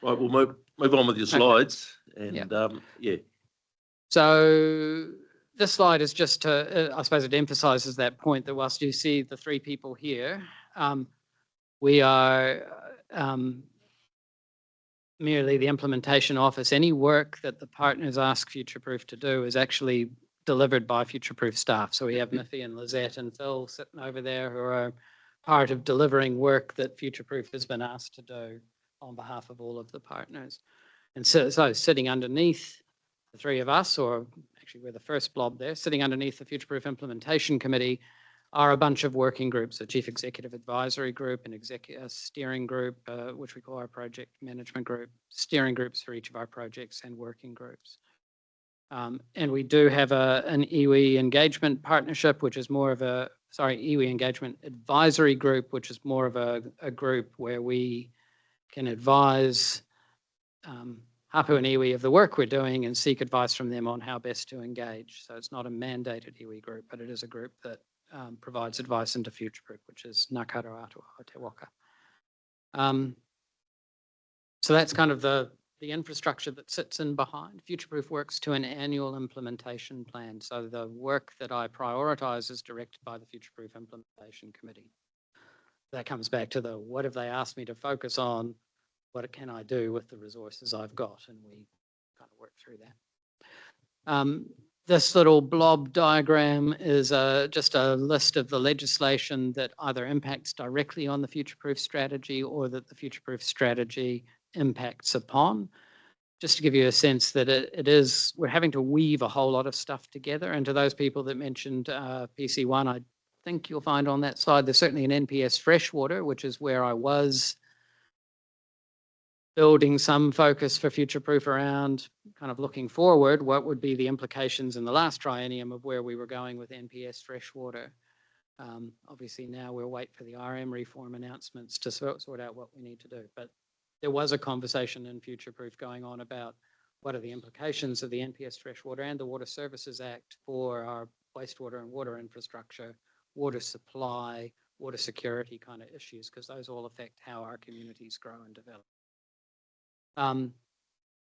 B: we'll move on with your slides. And
D: So this slide is just to, I suppose it emphasises that point that whilst you see the three people here, we are merely the implementation office. Any work that the partners ask Futureproof to do is actually delivered by Futureproof staff. So we have Miffy and Lizette and Phil sitting over there who are part of delivering work that Futureproof has been asked to do on behalf of all of the partners. And so sitting underneath the three of us, or actually we're the first blob there, sitting underneath the Futureproof Implementation Committee are a bunch of working groups, a Chief Executive Advisory Group, an Executive Steering Group, which we call our Project Management Group, steering groups for each of our projects and working groups. And we do have an iwi engagement partnership, which is more of iwi engagement advisory group, which is more of a group where we can advise hapu and iwi of the work we're doing and seek advice from them on how best to engage. So it's not a mandated iwi group, but it is a group that provides advice into future-proof, which is Ngā Karo Atua o Te Waka. So that's kind of the infrastructure that sits in behind. Future-Proof works to an annual implementation plan. So the work that I prioritise is directed by the Future-Proof Implementation Committee. That comes back to what have they asked me to focus on? What can I do with the resources I've got? And we kind of work through that. This little blob diagram is just a list of the legislation that either impacts directly on the Future-Proof strategy or that the Future-Proof strategy impacts upon. Just to give you a sense that we're having to weave a whole lot of stuff together. And to those people that mentioned PC1, I think you'll find on that slide, there's certainly an NPS freshwater, which is where I was building some focus for Future-Proof around kind of looking forward, what would be the implications in the last triennium of where we were going with NPS freshwater. Obviously now we'll wait for the RM reform announcements to sort out what we need to do. But there was a conversation in Future-Proof going on about what are the implications of the NPS Freshwater and the Water Services Act for our wastewater and water infrastructure, water supply, water security kind of issues, because those all affect how our communities grow and develop.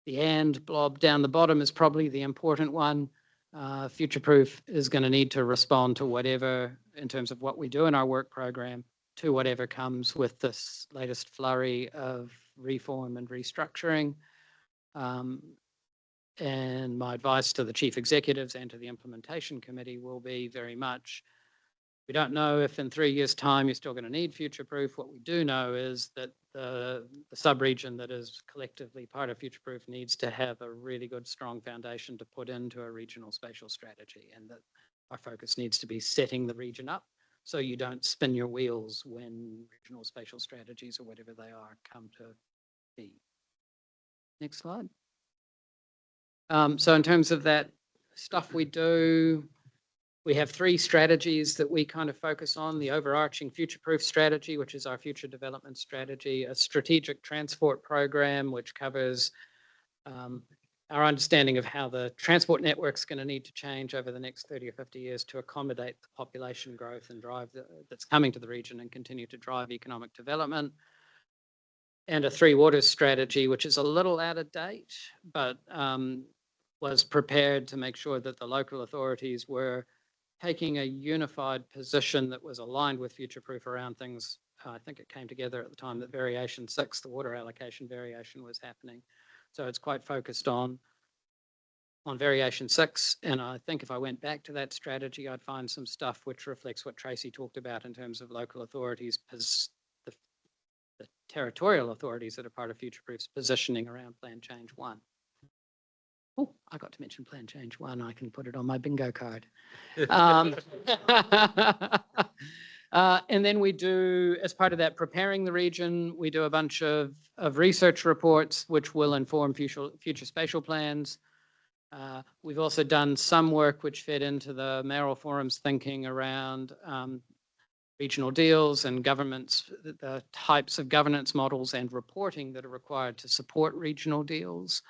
D: The and blob down the bottom is probably the important one. Future-Proof is going to need to respond to whatever, in terms of what we do in our work program, to whatever comes with this latest flurry of reform and restructuring. And my advice to the chief executives and to the implementation committee will be very much, we don't know if in 3 years' time you're still going to need Future-Proof. What we do know is that the sub-region that is collectively part of Future-Proof needs to have a really good, strong foundation to put into a regional spatial strategy, and that our focus needs to be setting the region up so you don't spin your wheels when regional spatial strategies or whatever they are come to be. Next slide. So in terms of that stuff we do, we have 3 strategies that we kind of focus on: the overarching Future-Proof strategy, which is our future development strategy, a strategic transport program, which covers our understanding of how the transport network is going to need to change over the next 30 or 50 years to accommodate the population growth and drive that's coming to the region and continue to drive economic development. And a 3 waters strategy, which is a little out of date, but was prepared to make sure that the local authorities were taking a unified position that was aligned with Future-Proof around things. I think it came together at the time that Variation 6, the water allocation variation, was happening. So it's quite focused on Variation 6. And I think if I went back to that strategy, I'd find some stuff which reflects what Tracy talked about in terms of local authorities, the territorial authorities that are part of Future-Proof's positioning around Plan Change 1. Oh, I got to mention Plan Change 1. I can put it on my bingo card. And then we do, as part of that, preparing the region, we do a bunch of research reports which will inform future spatial plans. We've also done some work which fed into the mayoral forum's thinking around regional deals and governments, the types of governance models and reporting that are required to support regional deals.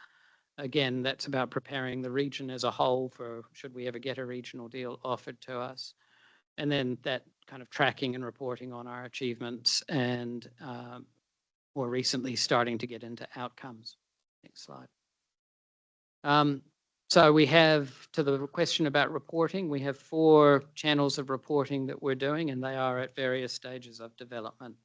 D: Again, that's about preparing the region as a whole for should we ever get a regional deal offered to us. And then that kind of tracking and reporting on our achievements and more recently starting to get into outcomes. Next slide. So we have, to the question about reporting, we have 4 channels of reporting that we're doing, and they are at various stages of development.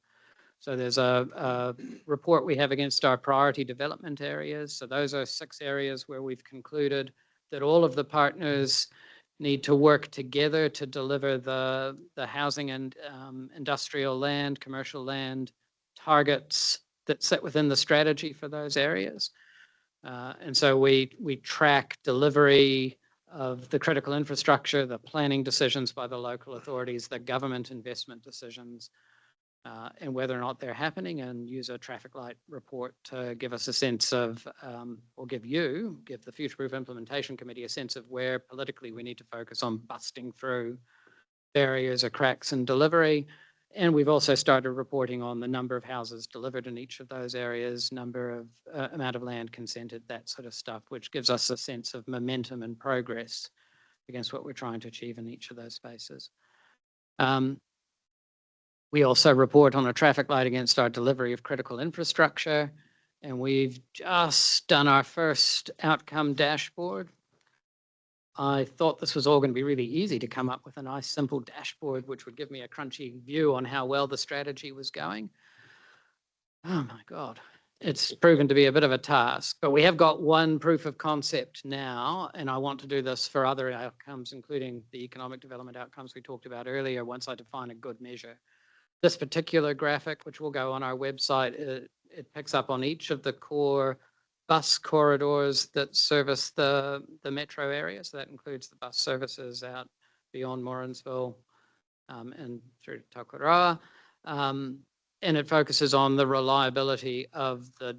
D: So there's a report we have against our priority development areas. So those are 6 areas where we've concluded that all of the partners need to work together to deliver the housing and industrial land, commercial land targets that sit within the strategy for those areas. And so we track delivery of the critical infrastructure, the planning decisions by the local authorities, the government investment decisions. and whether or not they're happening, and use a traffic light report to give us a sense of, or give the Future Proof Implementation Committee a sense of where politically we need to focus on busting through barriers or cracks in delivery. And we've also started reporting on the number of houses delivered in each of those areas, number of amount of land consented, that sort of stuff, which gives us a sense of momentum and progress against what we're trying to achieve in each of those spaces. We also report on a traffic light against our delivery of critical infrastructure, and we've just done our first outcome dashboard. I thought this was all going to be really easy to come up with a nice simple dashboard which would give me a crunchy view on how well the strategy was going. Oh my God, it's proven to be a bit of a task, but we have got one proof of concept now, and I want to do this for other outcomes, including the economic development outcomes we talked about earlier, once I define a good measure. This particular graphic, which will go on our website, it picks up on each of the core bus corridors that service the metro area. So that includes the bus services out beyond Morrinsville and through to Tokoroa. And it focuses on the reliability of the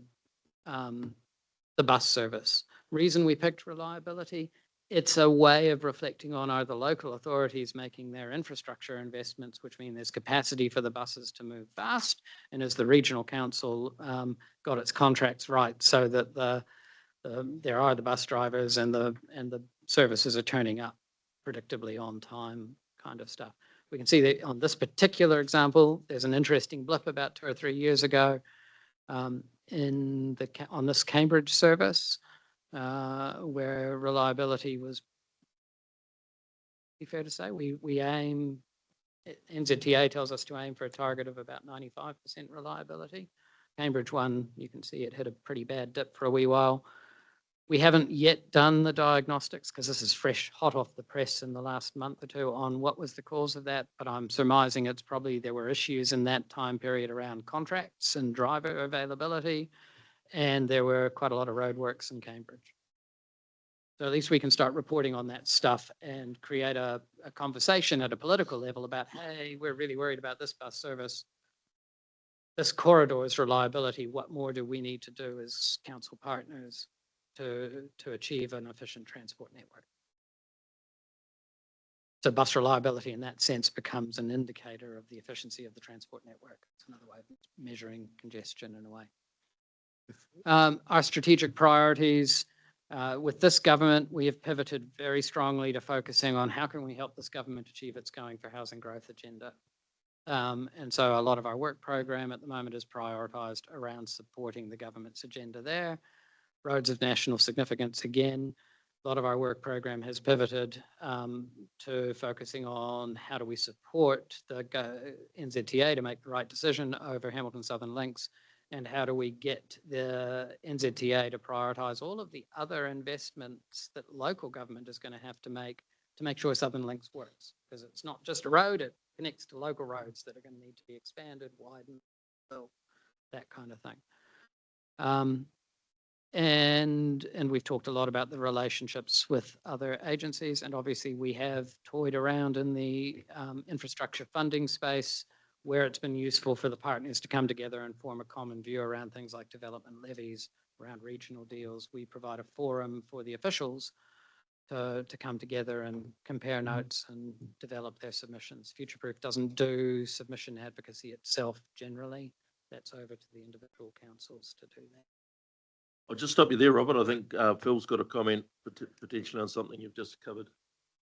D: bus service. Reason we picked reliability, it's a way of reflecting on are the local authorities making their infrastructure investments, which mean there's capacity for the buses to move fast, and has the regional council got its contracts right so that there are the bus drivers and the services are turning up predictably on time, kind of stuff. We can see that on this particular example, there's an interesting blip about 2 or 3 years ago on this Cambridge service. Where reliability was fair to say. We aim, NZTA tells us to aim for a target of about 95% reliability. Cambridge one, you can see it hit a pretty bad dip for a wee while. We haven't yet done the diagnostics because this is fresh, hot off the press in the last month or two on what was the cause of that, but I'm surmising it's probably there were issues in that time period around contracts and driver availability, and there were quite a lot of roadworks in Cambridge. So at least we can start reporting on that stuff and create a conversation at a political level about, hey, we're really worried about this bus service, this corridor's reliability. What more do we need to do as council partners to achieve an efficient transport network? So bus reliability in that sense becomes an indicator of the efficiency of the transport network. It's another way of measuring congestion in a way. Our strategic priorities, with this government, we have pivoted very strongly to focusing on how can we help this government achieve its Going for Housing Growth agenda. And so a lot of our work program at the moment is prioritised around supporting the government's agenda there. Roads of national significance, again, a lot of our work program has pivoted to focusing on how do we support the NZTA to make the right decision over Hamilton Southern Links, and how do we get the NZTA to prioritise all of the other investments that local government is going to have to make sure Southern Links works. Because it's not just a road, it connects to local roads that are going to need to be expanded, widened, built, that kind of thing. And we've talked a lot about the relationships with other agencies, and obviously we have toyed around in the infrastructure funding space where it's been useful for the partners to come together and form a common view around things like development levies, around regional deals. We provide a forum for the officials to come together and compare notes and develop their submissions. Future-Proof doesn't do submission advocacy itself generally. That's over to the individual councils to do that.
B: I'll just stop you there, Robert. I think Phil's got a comment potentially on something you've just covered.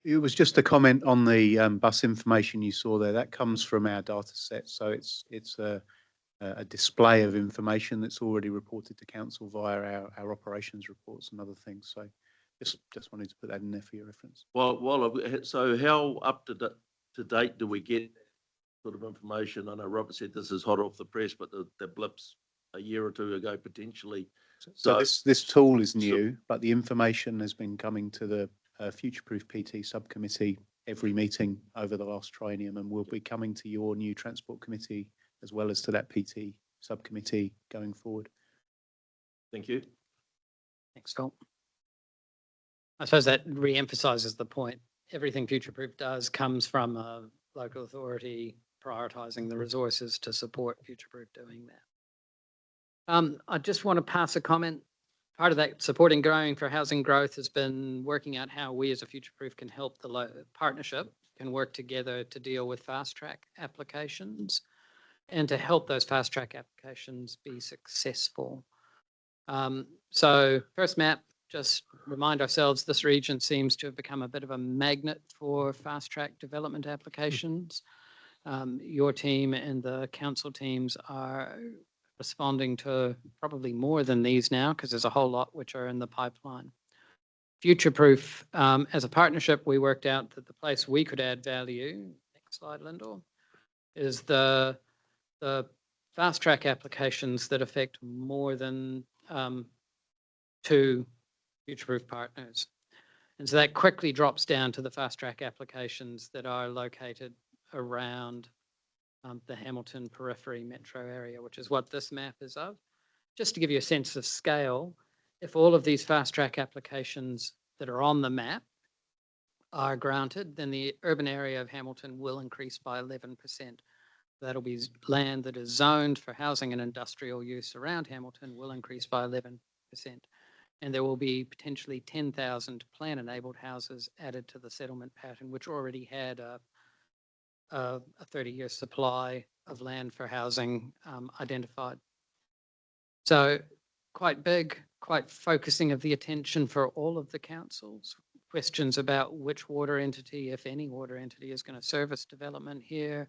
O: It was just a comment on the bus information you saw there. That comes from our data set. So it's a display of information that's already reported to council via our operations reports and other things. So just wanted to put that in there for your reference.
B: So how up to date do we get sort of information? I know Robert said this is hot off the press, but the blips a year or two ago potentially.
O: So this tool is new, but the information has been coming to the Future-Proof PT subcommittee every meeting over the last triennium, and will be coming to your new transport committee as well as to that PT subcommittee going forward.
B: Thank you.
D: Thanks, Phil. I suppose that re-emphasises the point. Everything Future-Proof does comes from a local authority prioritising the resources to support future-proof doing that. I just want to pass a comment. Part of that supporting growing for housing growth has been working out how we as a future-proof can help the partnership can work together to deal with fast-track applications and to help those fast-track applications be successful. So first map, just remind ourselves this region seems to have become a bit of a magnet for fast-track development applications. Your team and the council teams are responding to probably more than these now because there's a whole lot which are in the pipeline. Future-proof, as a partnership, we worked out that the place we could add value, next slide, Lyndall, is the fast-track applications that affect more than 2 future-proof partners. And so that quickly drops down to the fast-track applications that are located around the Hamilton periphery metro area, which is what this map is of. Just to give you a sense of scale, if all of these fast-track applications that are on the map are granted, then the urban area of Hamilton will increase by 11%. That'll be land that is zoned for housing and industrial use around Hamilton will increase by 11%. And there will be potentially 10,000 plan-enabled houses added to the settlement pattern, which already had a 30-year supply of land for housing identified. So quite big, quite focusing of the attention for all of the councils. Questions about which water entity, if any water entity, is going to service development here.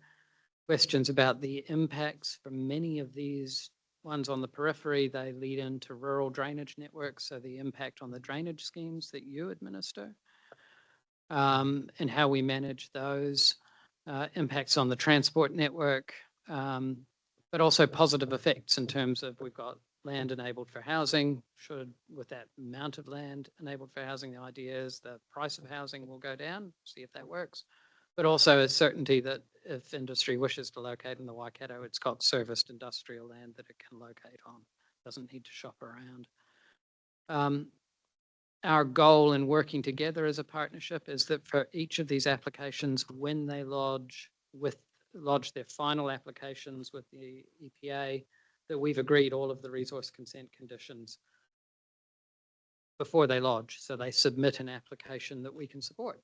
D: Questions about the impacts for many of these ones on the periphery. They lead into rural drainage networks, so the impact on the drainage schemes that you administer and how we manage those. Impacts on the transport network, but also positive effects in terms of we've got land enabled for housing. With that amount of land enabled for housing, the idea is the price of housing will go down, see if that works. But also a certainty that if industry wishes to locate in the Waikato, it's got serviced industrial land that it can locate on, doesn't need to shop around. Our goal in working together as a partnership is that for each of these applications, when they lodge their final applications with the EPA, that we've agreed all of the resource consent conditions before they lodge. So they submit an application that we can support,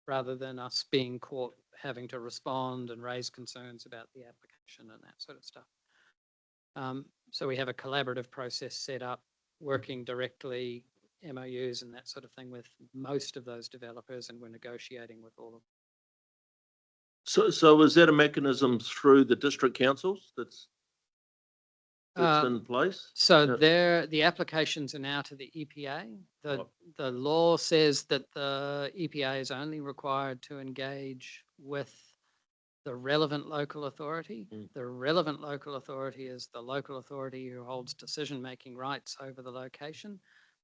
D: rather than us being caught having to respond and raise concerns about the application and that sort of stuff. So we have a collaborative process set up, working directly, MOUs and that sort of thing with most of those developers, and we're negotiating with all of them.
B: So is that a mechanism through the district councils that's in place?
D: So the applications are now to the EPA. The law says that the EPA is only required to engage with the relevant local authority. The relevant local authority is the local authority who holds decision-making rights over the location.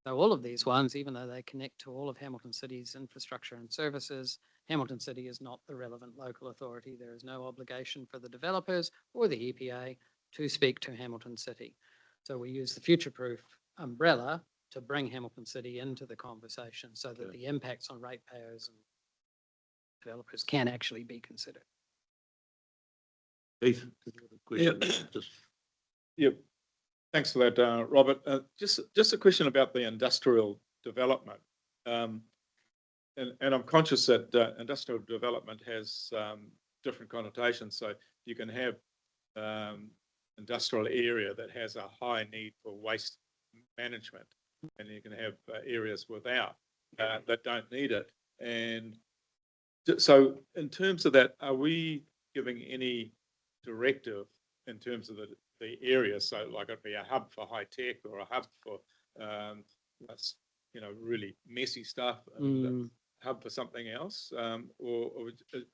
D: So all of these ones, even though they connect to all of Hamilton City's infrastructure and services, Hamilton City is not the relevant local authority. There is no obligation for the developers or the EPA to speak to Hamilton City. So we use the future-proof umbrella to bring Hamilton City into the conversation so that the impacts on ratepayers and developers can actually be considered.
B: Keith,
E: Yep. Thanks for that, Robert. Just a question about the industrial development. And I'm conscious that industrial development has different connotations. So you can have industrial area that has a high need for waste management, and you can have areas without that don't need it. And so in terms of that, are we giving any directive in terms of the area? So like it'd be a hub for high tech or a hub for really messy stuff, and a hub for something else, or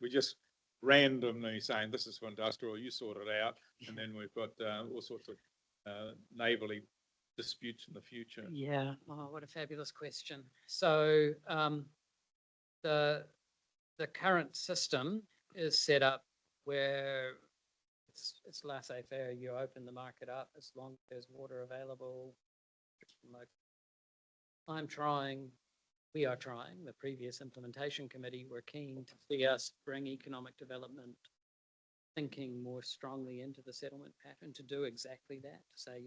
E: we just randomly saying this is for industrial, you sort it out, and then we've got all sorts of neighbourly disputes in the future.
D: Yeah, oh, what a fabulous question. So the current system is set up where it's laissez-faire. You open the market up as long as there's water available. We are trying, the previous implementation committee were keen to see us bring economic development thinking more strongly into the settlement pattern to do exactly that, to say,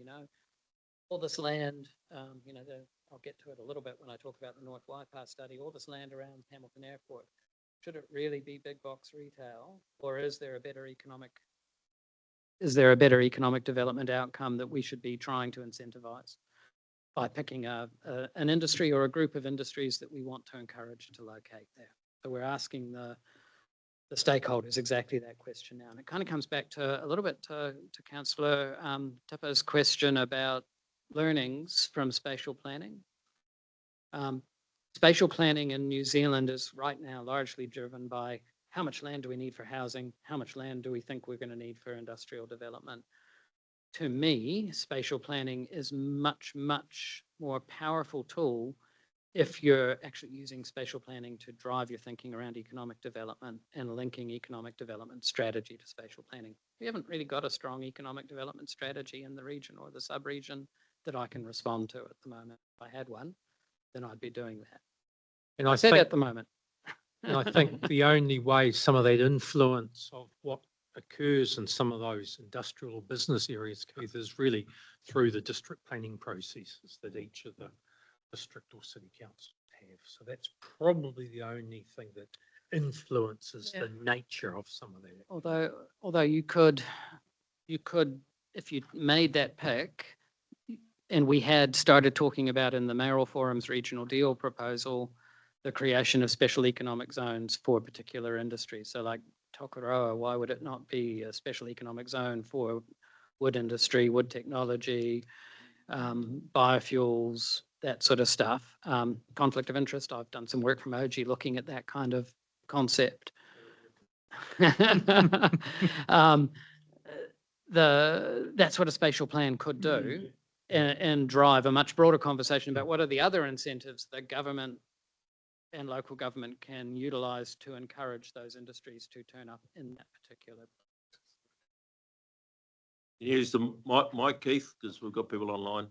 D: all this land, I'll get to it a little bit when I talk about the North Waipa study, all this land around Hamilton Airport, should it really be big box retail, or is there a better economic development outcome that we should be trying to incentivize by picking an industry or a group of industries that we want to encourage to locate there? So we're asking the stakeholders exactly that question now. And it kind of comes back to a little bit to Councillor Tipper's question about learnings from spatial planning. Spatial planning in New Zealand is right now largely driven by how much land do we need for housing? How much land do we think we're going to need for industrial development? To me, spatial planning is much, much more powerful tool if you're actually using spatial planning to drive your thinking around economic development and linking economic development strategy to spatial planning. We haven't really got a strong economic development strategy in the region or the sub-region that I can respond to at the moment. If I had one, then I'd be doing that.
C: And
D: I said at the moment.
C: And I think the only way some of that influence of what occurs in some of those industrial or business areas, Keith, is really through the district planning processes that each of the district or city councils have. So that's probably the only thing that influences the nature of some of that.
D: Although you could, if you made that pick, and we had started talking about in the Mayoral Forum's regional deal proposal, the creation of special economic zones for particular industries. So like Tokoroa, why would it not be a special economic zone for wood industry, wood technology, biofuels, that sort of stuff? Conflict of interest, I've done some work from OG looking at that kind of concept. That's what a spatial plan could do, and drive a much broader conversation about what are the other incentives that government and local government can utilise to encourage those industries to turn up in that particular.
B: Use the mic, Keith, because we've got people online.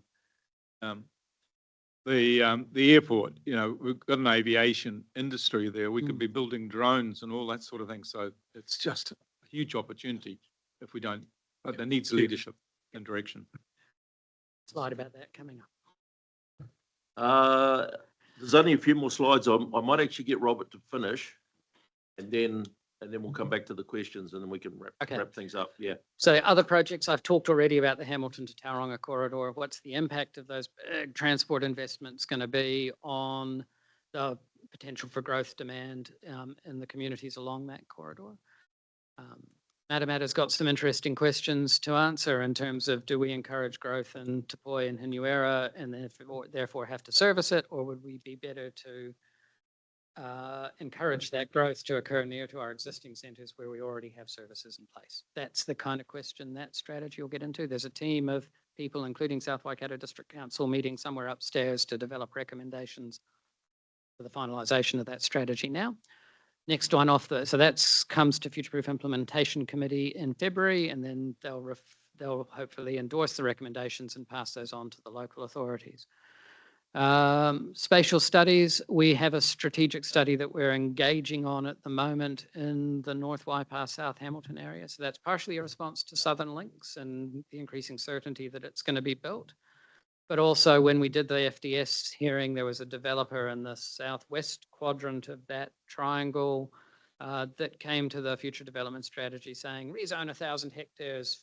E: The airport, we've got an aviation industry there. We could be building drones and all that sort of thing. So it's just a huge opportunity if we don't, but there needs leadership and direction.
D: Slide about that coming
B: up. There's only a few more slides. I might actually get Robert to finish, and then we'll come back to the questions, and then we can wrap things up. Yeah.
D: So other projects, I've talked already about the Hamilton to Tauranga corridor. What's the impact of those big transport investments going to be on the potential for growth demand in the communities along that corridor? Matamata's got some interesting questions to answer in terms of, do we encourage growth in Te Poi and Hinuera and therefore have to service it, or would we be better to encourage that growth to occur near to our existing centres where we already have services in place? That's the kind of question that strategy will get into. There's a team of people, including South Waikato District Council, meeting somewhere upstairs to develop recommendations for the finalisation of that strategy now. Next one off so that comes to Future Proof Implementation Committee in February, and then they'll hopefully endorse the recommendations and pass those on to the local authorities. Spatial studies, we have a strategic study that we're engaging on at the moment in the North Waipa, South Hamilton area. So that's partially a response to Southern Links and the increasing certainty that it's going to be built. But also when we did the FDS hearing, there was a developer in the southwest quadrant of that triangle that came to the future development strategy saying, rezone 1,000 hectares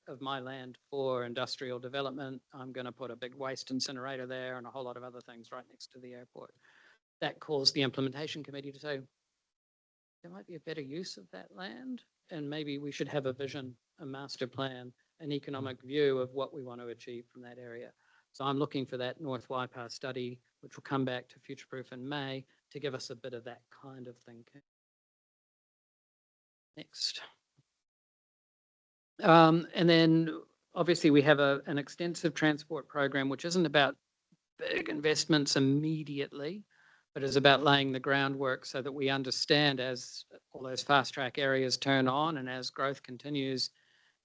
D: of my land for industrial development. I'm going to put a big waste incinerator there and a whole lot of other things right next to the airport. That caused the implementation committee to say, there might be a better use of that land, and maybe we should have a vision, a master plan, an economic view of what we want to achieve from that area. So I'm looking for that North Waipa study, which will come back to Future Proof in May, to give us a bit of that kind of thinking. Next. And then obviously we have an extensive transport program, which isn't about big investments immediately, but is about laying the groundwork so that we understand as all those fast track areas turn on and as growth continues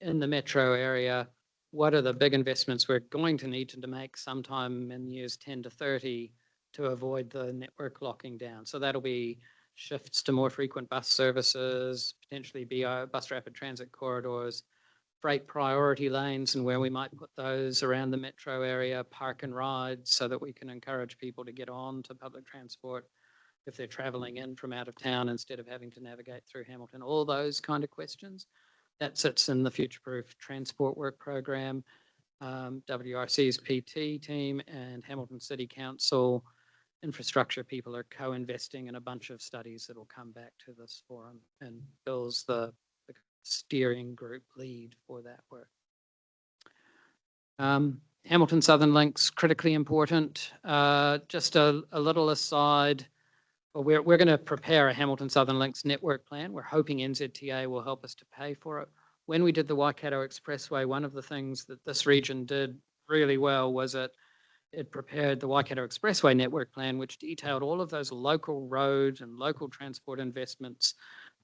D: in the metro area, what are the big investments we're going to need to make sometime in years 10 to 30 to avoid the network locking down. So that'll be shifts to more frequent bus services, potentially bus rapid transit corridors, freight priority lanes and where we might put those around the metro area, park and rides so that we can encourage people to get on to public transport if they're travelling in from out of town instead of having to navigate through Hamilton, all those kind of questions. That sits in the Future-Proof Transport Work Programme. WRC's PT team and Hamilton City Council infrastructure people are co-investing in a bunch of studies that will come back to this forum, and Bill's the steering group lead for that work. Hamilton Southern Link's critically important. Just a little aside, we're going to prepare a Hamilton Southern Links network plan. We're hoping NZTA will help us to pay for it. When we did the Waikato Expressway, one of the things that this region did really well was it prepared the Waikato Expressway network plan, which detailed all of those local road and local transport investments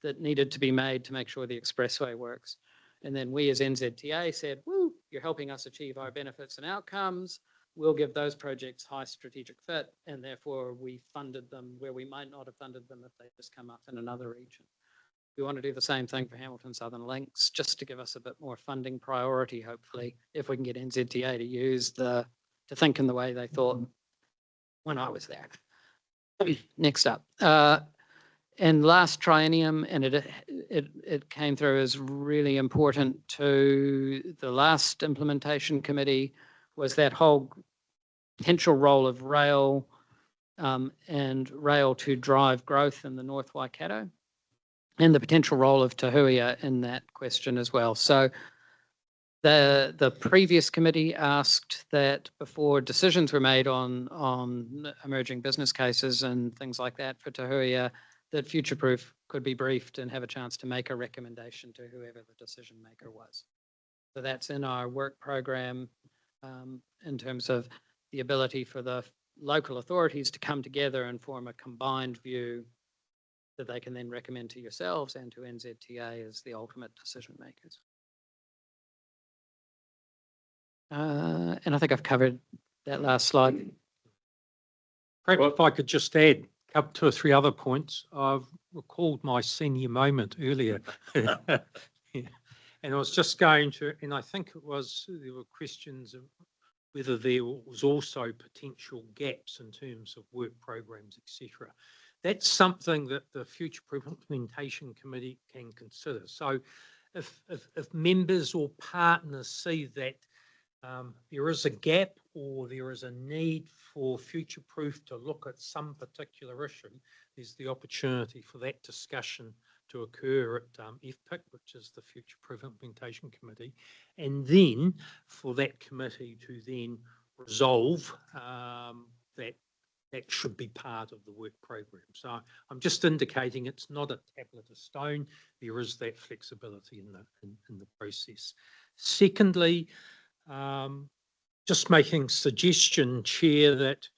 D: that needed to be made to make sure the expressway works. And then we as NZTA said, woo, you're helping us achieve our benefits and outcomes. We'll give those projects high strategic fit, and therefore we funded them where we might not have funded them if they just come up in another region. We want to do the same thing for Hamilton Southern Links, just to give us a bit more funding priority, hopefully, if we can get NZTA to think in the way they thought when I was there. Next up. And last triennium, and it came through as really important to the last implementation committee, was that whole potential role of rail and rail to drive growth in the North Waikato, and the potential role of Te Huia in that question as well. So the previous committee asked that before decisions were made on emerging business cases and things like that for Te Huia, that Future-Proof could be briefed and have a chance to make a recommendation to whoever the decision maker was. So that's in our work program in terms of the ability for the local authorities to come together and form a combined view that they can then recommend to yourselves and to NZTA as the ultimate decision makers. And I think I've covered that last slide.
C: Perhaps if I could just add up 2 or 3 other points. I've recalled my senior moment earlier. Yeah. And I was just going to, and I think there were questions of whether there was also potential gaps in terms of work programs, etc. That's something that the Future-Proof Implementation Committee can consider. So if members or partners see that there is a gap or there is a need for Future-Proof to look at some particular issue, there's the opportunity for that discussion to occur at FPIC, which is the Future-Proof Implementation Committee, and then for that committee to then resolve that should be part of the work program. So I'm just indicating it's not a tablet of stone. There is that flexibility in the process. Secondly, just making suggestion, Chair, that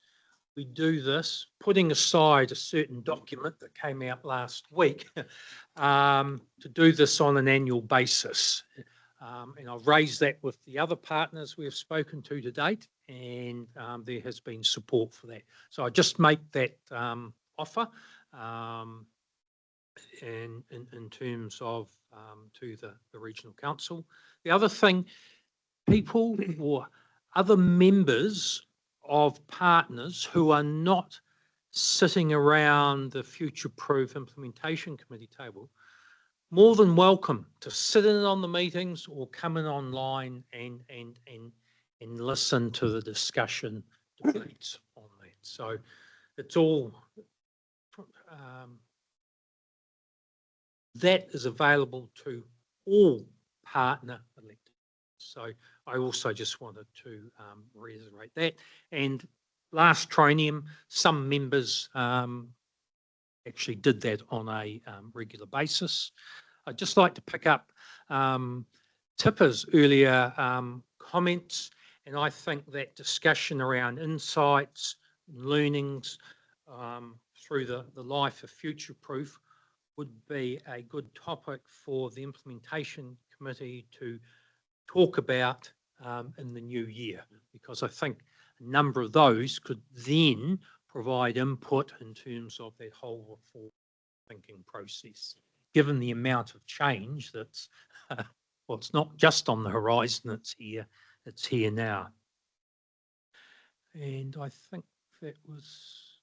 C: we do this, putting aside a certain document that came out last week, to do this on an annual basis. And I've raised that with the other partners we've spoken to date, and there has been support for that. So I just make that offer in terms of to the Regional Council. The other thing, people or other members of partners who are not sitting around the Future-Proof Implementation Committee table, more than welcome to sit in on the meetings or come in online and listen to the discussion debates on that. So it's all that is available to all partner electeds. So I also just wanted to reiterate that. And last triennium, some members actually did that on a regular basis. I'd just like to pick up Tipper's earlier comments, and I think that discussion around insights, learnings through the life of Future-Proof would be a good topic for the implementation committee to talk about in the new year, because I think a number of those could then provide input in terms of that whole reform thinking process, given the amount of change that's, well, it's not just on the horizon, it's here now. And I think that was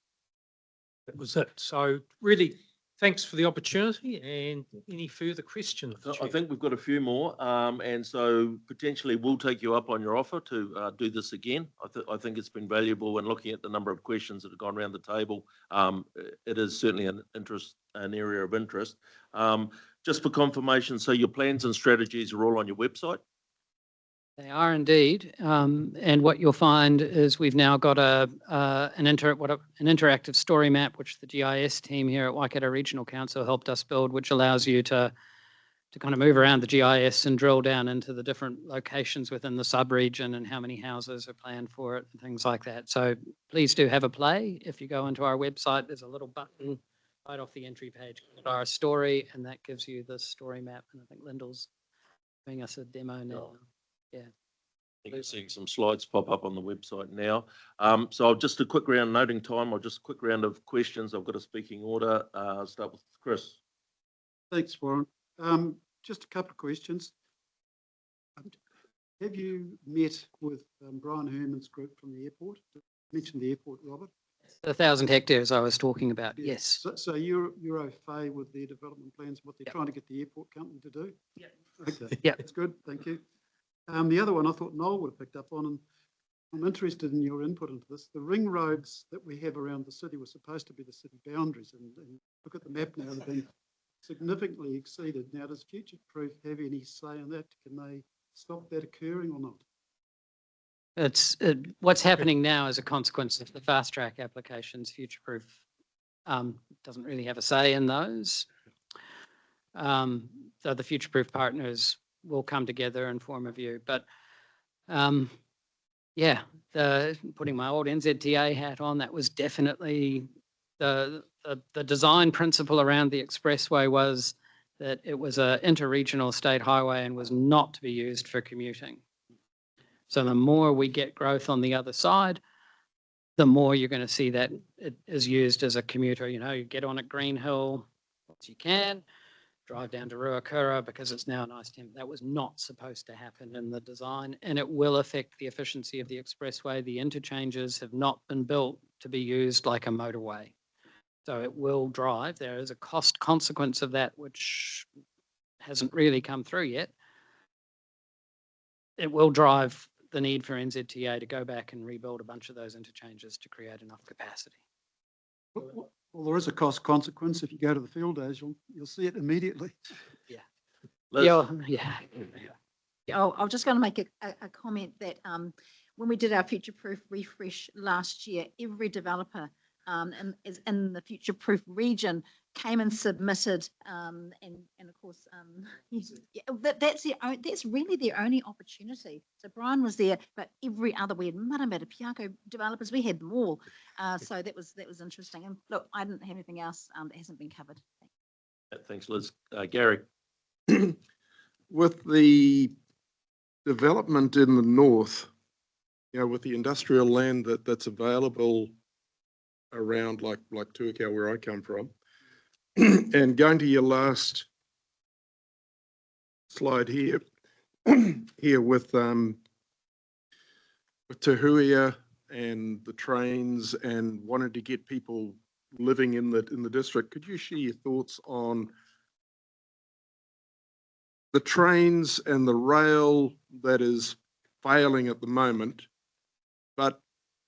C: it. So really, thanks for the opportunity, and any further questions?
B: I think we've got a few more, and so potentially we'll take you up on your offer to do this again. I think it's been valuable when looking at the number of questions that have gone around the table. It is certainly an area of interest. Just for confirmation, so your plans and strategies are all on your website?
D: They are indeed, and what you'll find is we've now got an interactive story map, which the GIS team here at Waikato Regional Council helped us build, which allows you to kind of move around the GIS and drill down into the different locations within the sub-region and how many houses are planned for it and things like that. So please do have a play. If you go onto our website, there's a little button right off the entry page called Our Story, and that gives you the story map. And I think Lyndall's giving us a demo now. Yeah.
B: I think you're seeing some slides pop up on the website now. So just a quick round, noting time, or just a quick round of questions. I've got a speaking order. Start with Chris.
P: Thanks, Warren. Just a couple of questions. Have you met with Brian Herman's group from the airport? You mentioned the airport, Robert.
D: The 1,000 hectares I was talking about,
P: Yeah.
D: yes.
P: So you're au fait with their development plans, what they're trying to get the airport company to do?
D: Yeah.
P: Okay,
D: Yeah.
P: that's good, thank you. The other one I thought Noel would have picked up on, and I'm interested in your input into this. The ring roads that we have around the city were supposed to be the city boundaries, and look at the map now, they've been significantly exceeded. Now, does Future Proof have any say in that? Can they stop that occurring or not?
D: It's what's happening now as a consequence of the fast track applications. Future Proof doesn't really have a say in those. So the Future Proof partners will come together and form a view. But yeah, putting my old NZTA hat on, that was definitely the design principle around the expressway was that it was an interregional state highway and was not to be used for commuting. So the more we get growth on the other side, the more you're going to see that it is used as a commuter. You know, you get on at Green Hill as you can, drive down to Ruakura because it's now a nice temp. That was not supposed to happen in the design, and it will affect the efficiency of the expressway. The interchanges have not been built to be used like a motorway. So it will drive. There is a cost consequence of that, which hasn't really come through yet. It will drive the need for NZTA to go back and rebuild a bunch of those interchanges to create enough capacity.
P: Well, there is a cost consequence. If you go to the field days, you'll see it immediately.
D: Yeah.
B: Liz.
D: Yeah.
H: I'm just going to make a comment that when we did our Future Proof refresh last year, every developer in the Future Proof region came and submitted, and of course, that's really their only opportunity. So Brian was there, but every other, we had Matamata, Piako developers, we had them all. So that was interesting. And look, I didn't have anything else that hasn't been covered.
B: Thanks, Liz. Gary.
F: With the development in the north, you know, with the industrial land that's available around like Tuakau, where I come from, and going to your last slide here, here with Tahuia and the trains and wanting to get people living in the district, could you share your thoughts on the trains and the rail that is failing at the moment, but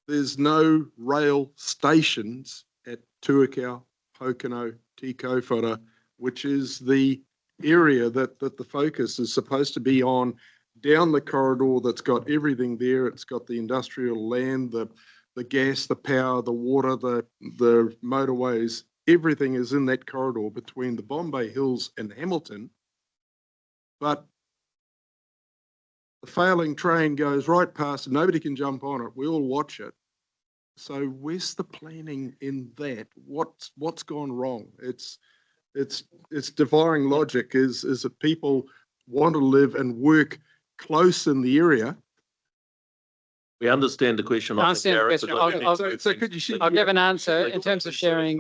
F: there's no rail stations at Tuakau, Pokeno, Te Kowhara, which is the area that the focus is supposed to be on, down the corridor that's got everything there. It's got the industrial land, the gas, the power, the water, the motorways, everything is in that corridor between the Bombay Hills and Hamilton. But the failing train goes right past and nobody can jump on it. We all watch it. So where's the planning in that? What's gone wrong? It's defying logic. Is that people want to live and work close in the area,
B: We understand the question.
D: I understand the question. I'll give an answer in terms of sharing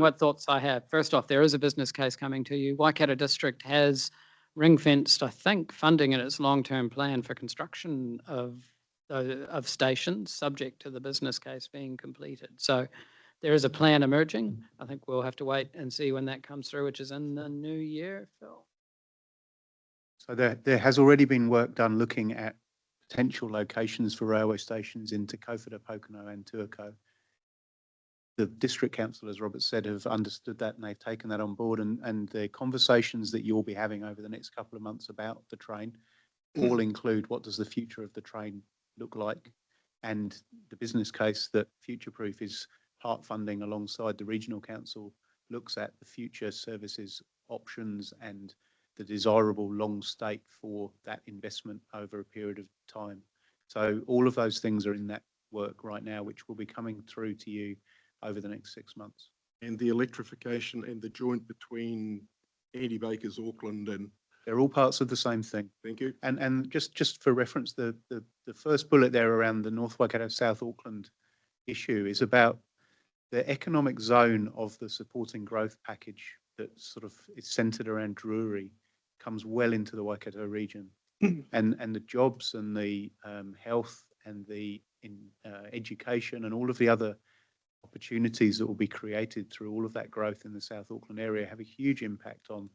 D: what thoughts I have. First off, there is a business case coming to you. Waikato District has ring-fenced, I think, funding in its long-term plan for construction of stations, subject to the business case being completed. So there is a plan emerging. I think we'll have to wait and see when that comes through, which is in the new year, Phil.
O: So there has already been work done looking at potential locations for railway stations in Te Kauphere, Pokeno and Tuakau. The district council, as Robert said, have understood that and they've taken that on board, and the conversations that you'll be having over the next couple of months about the train all include what does the future of the train look like, and the business case that Future Proof is part funding alongside the regional council looks at the future services options and the desirable long stake for that investment over a period of time. So all of those things are in that work right now, which will be coming through to you over the next 6 months.
F: And the electrification and the joint between Andy Baker's Auckland and...
O: They're all parts of the same thing.
F: Thank you.
O: And just for reference, the first bullet there around the North Waikato South Auckland issue is about the economic zone of the supporting growth package that sort of is centred around Drury comes well into the Waikato region, and the jobs and the health and the education and all of the other opportunities that will be created through all of that growth in the South Auckland area have a huge impact on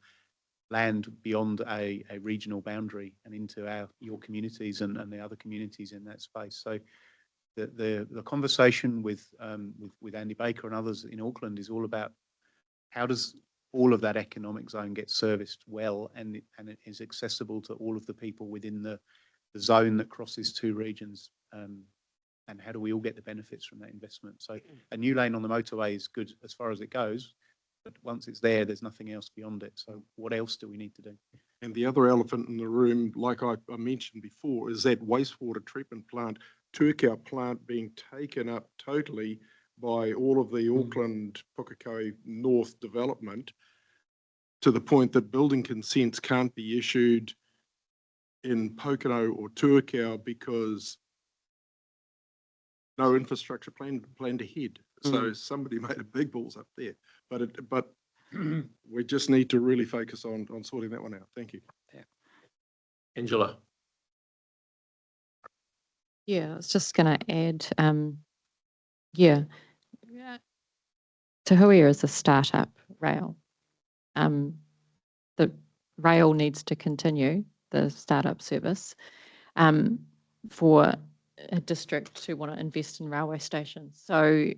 O: land beyond a regional boundary and into your communities and the other communities in that space. So the conversation with Andy Baker and others in Auckland is all about how does all of that economic zone get serviced well and it is accessible to all of the people within the zone that crosses two regions, and how do we all get the benefits from that investment? So a new lane on the motorway is good as far as it goes, but once it's there, there's nothing else beyond it. So what else do we need to do?
F: And the other elephant in the room, like I mentioned before, is that wastewater treatment plant, Tuakau plant, being taken up totally by all of the Auckland Pukekohe North development, to the point that building consents can't be issued in Pokeno or Tuakau because no infrastructure planned ahead. So somebody made a big balls up there, but we just need to really focus on sorting that one out. Thank you.
D: Yeah.
B: Angela.
K: Yeah, I was just going to add, Te Huia is a startup rail. The rail needs to continue the startup service for a district to want to invest in railway stations. So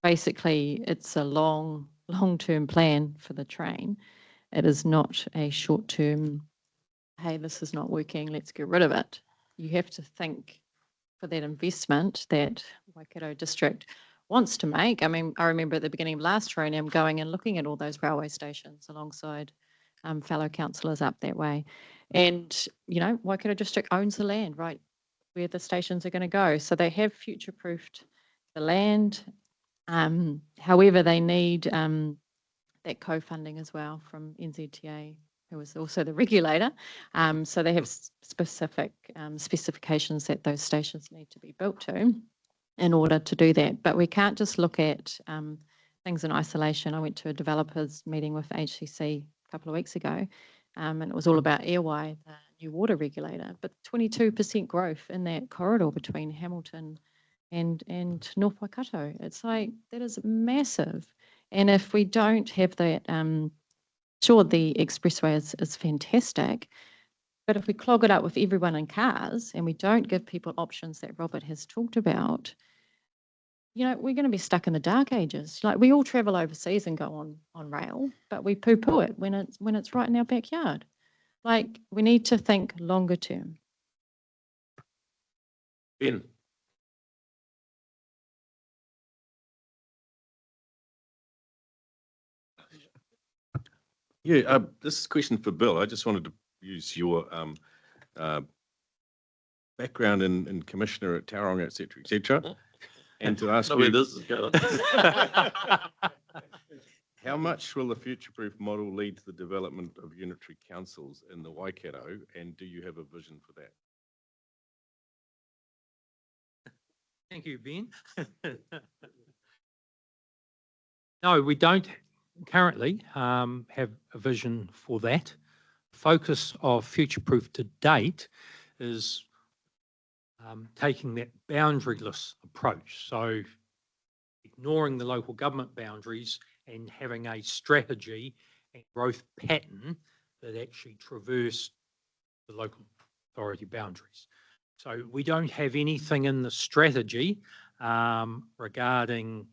K: basically, it's a long-term plan for the train. It is not a short-term, hey, this is not working, let's get rid of it. You have to think for that investment that Waikato District wants to make. I mean, I remember at the beginning of last Tronium going and looking at all those railway stations alongside fellow councillors up that way. And, you know, Waikato District owns the land, right, where the stations are going to go. So they have future-proofed the land. However, they need that co-funding as well from NZTA, who is also the regulator. So they have specific specifications that those stations need to be built to in order to do that. But we can't just look at things in isolation. I went to a developers meeting with HCC a couple of weeks ago, and it was all about Airway, the new water regulator, but 22% growth in that corridor between Hamilton and North Waikato. It's like, that is massive. And if we don't have that, sure, the expressway is fantastic, but if we clog it up with everyone in cars and we don't give people options that Robert has talked about, you know, we're going to be stuck in the dark ages. Like, we all travel overseas and go on rail, but we poo-poo it when it's right in our backyard. Like, we need to think longer term.
B: Ben.
G: Yeah, this is a question for Bill. I just wanted to use your background in Commissioner at Tauranga, et cetera, and to ask you,
B: this is going.
G: how much will the future-proof model lead to the development of unitary councils in the Waikato, and do you have a vision for that?
C: Thank you, Ben. No, we don't currently have a vision for that. Focus of Future Proof to date is taking that boundaryless approach. So ignoring the local government boundaries and having a strategy and growth pattern that actually traverse the local authority boundaries. So we don't have anything in the strategy regarding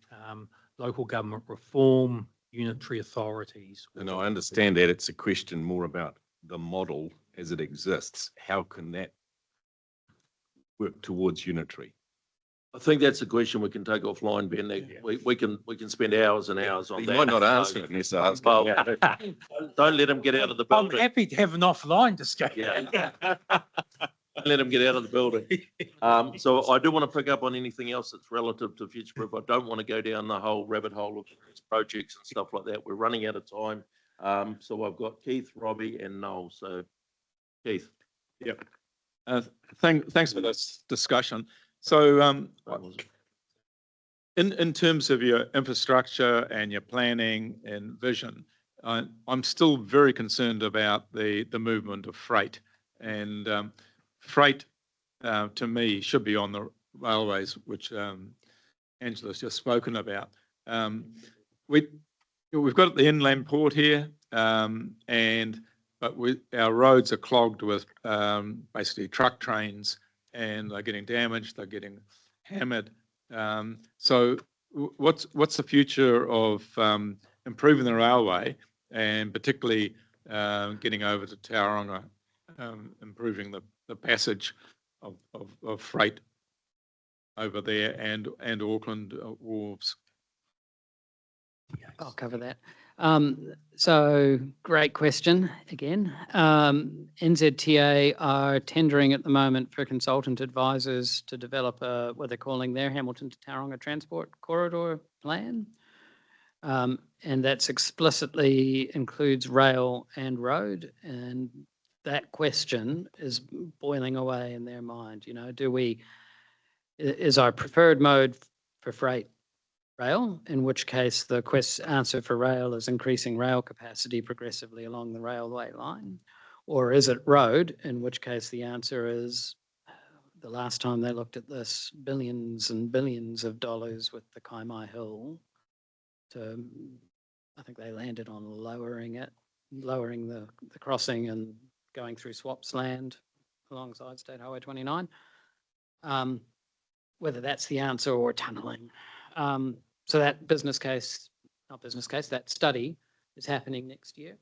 C: local government reform, unitary authorities.
G: And I understand that it's a question more about the model as it exists. How can that work towards unitary?
B: I think that's a question we can take offline, Ben. We can spend hours and hours on
G: You
B: that.
G: might not answer it unless I ask.
B: Well, don't let him get out of the
C: I'm
B: building.
C: happy to have an offline discussion.
B: Yeah. Don't let him get out of the building. So I do want to pick up on anything else that's relative to future proof. I don't want to go down the whole rabbit hole of projects and stuff like that. We're running out of time. So I've got Keith, Robbie, and Noel. So Keith.
E: Yep. Thanks for this discussion. So in terms of your infrastructure and your planning and vision, I'm still very concerned about the movement of freight. And freight, to me, should be on the railways, which Angela's just spoken about. We've got the inland port here, but our roads are clogged with basically truck trains, and they're getting damaged, they're getting hammered. So what's the future of improving the railway, and particularly getting over to Tauranga, improving the passage of freight over there and Auckland wharves?
D: I'll cover that. So great question again. NZTA are tendering at the moment for consultant advisors to develop what they're calling their Hamilton to Tauranga Transport Corridor Plan. And that's explicitly includes rail and road. And that question is boiling away in their mind. You know, is our preferred mode for freight rail, in which case the answer for rail is increasing rail capacity progressively along the railway line? Or is it road, in which case the answer is, the last time they looked at this, billions and billions of dollars with the Kaimai Hill, I think they landed on lowering the crossing and going through Swaps land alongside State Highway 29. Whether that's the answer or tunnelling. So that that study is happening next year.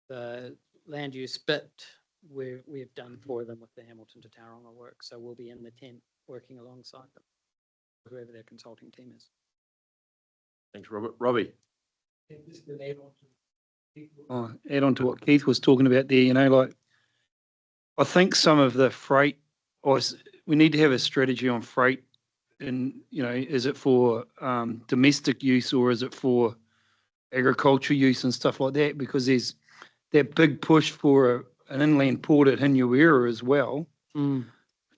D: The land use bit we've done for them with the Hamilton to Tauranga work. So we'll be in the tent working alongside them, whoever their consulting team is.
B: Thanks, Robert. Robbie.
L: Add on to what Keith was talking about there, you know, like I think some of the freight, we need to have a strategy on freight. And, you know, is it for domestic use or is it for agriculture use and stuff like that? Because there's that big push for an inland port at Hinuera as well,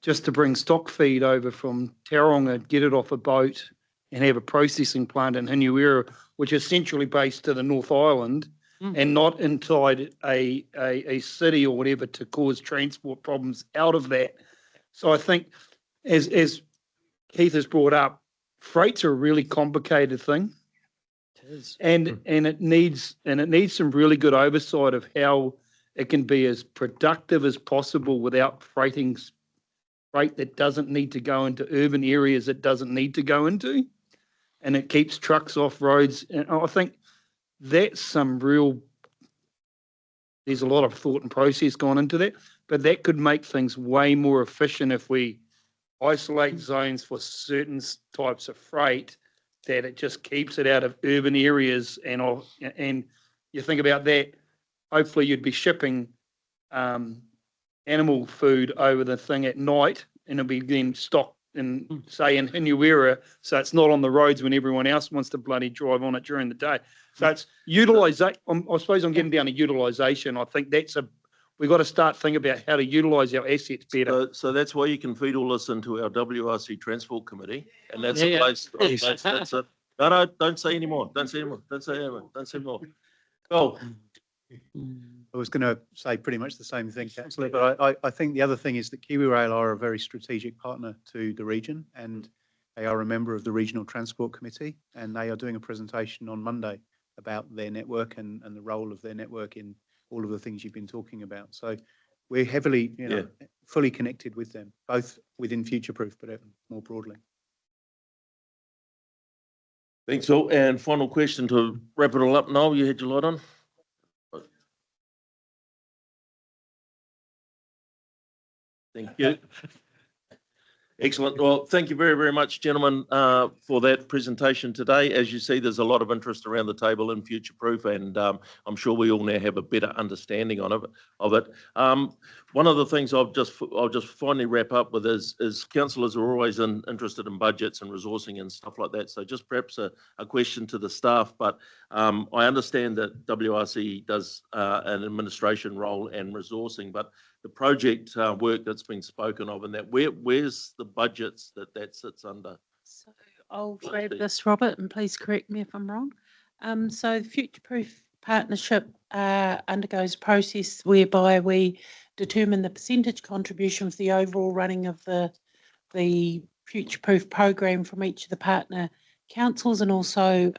L: just to bring stock feed over from Tauranga, get it off a boat and have a processing plant in Hinuera, which is centrally based to the North Island and not inside a city or whatever to cause transport problems out of that. So I think as Keith has brought up, freight's a really complicated thing.
D: It is.
L: And it needs some really good oversight of how it can be as productive as possible without freight that doesn't need to go into urban areas it doesn't need to go into. And it keeps trucks off roads. And I think that's there's a lot of thought and process gone into that, but that could make things way more efficient if we isolate zones for certain types of freight, that it just keeps it out of urban areas. And you think about that, hopefully you'd be shipping animal food over the thing at night, and it'll be then stocked in, say, in Hinuera, so it's not on the roads when everyone else wants to bloody drive on it during the day. So it's utilisation. I suppose I'm getting down to utilisation. I think that's we've got to start thinking about how to utilise our assets better.
B: So that's why you can feed all this into our WRC Transport Committee, and that's
L: Yeah,
B: the place.
L: yes.
B: That's it. No, don't say anymore. Don't say anymore. Don't say anymore. Don't say more. Bill.
O: I was going to say pretty much the same thing, Councillor, but I think the other thing is that KiwiRail are a very strategic partner to the region, and they are a member of the Regional Transport Committee, and they are doing a presentation on Monday about their network and the role of their network in all of the things you've been talking about. So we're heavily, fully connected with them, both within Future Proof, but more broadly.
B: Thanks, all. And final question to wrap it all up. Noel, you had your light on? Thank you. Excellent. Well, thank you very, very much, gentlemen, for that presentation today. As you see, there's a lot of interest around the table in Future Proof, and I'm sure we all now have a better understanding of it. One of the things I'll just finally wrap up with is councillors are always interested in budgets and resourcing and stuff like that. So just perhaps a question to the staff, but I understand that WRC does an administration role and resourcing, but the project work that's been spoken of and that, where's the budgets that sits under?
M: So I'll grab this, Robert, and please correct me if I'm wrong. So the Future Proof Partnership undergoes a process whereby we determine the percentage contribution for the overall running of the Future Proof program from each of the partner councils, and also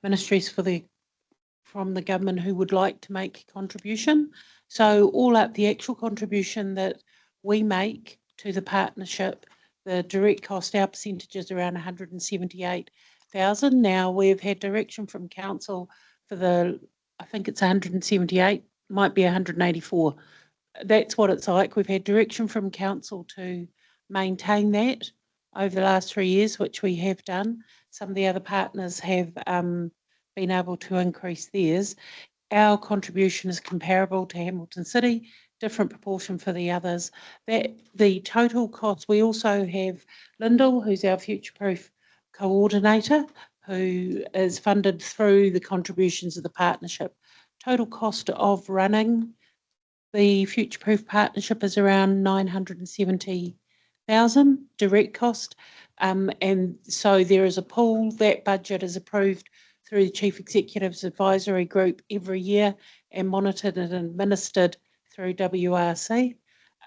M: ministries from the government who would like to make a contribution. So all up, the actual contribution that we make to the partnership, the direct cost, our percentage is around 178,000. Now we've had direction from council for I think it's 178, might be 184. That's what it's like. We've had direction from council to maintain that over the last 3 years, which we have done. Some of the other partners have been able to increase theirs. Our contribution is comparable to Hamilton City, different proportion for the others. The total cost, we also have Lyndall, who's our Future Proof coordinator, who is funded through the contributions of the partnership. Total cost of running the Future Proof Partnership is around 970,000 direct cost. And so there is a pool. That budget is approved through the Chief Executive's Advisory Group every year and monitored and administered through WRC.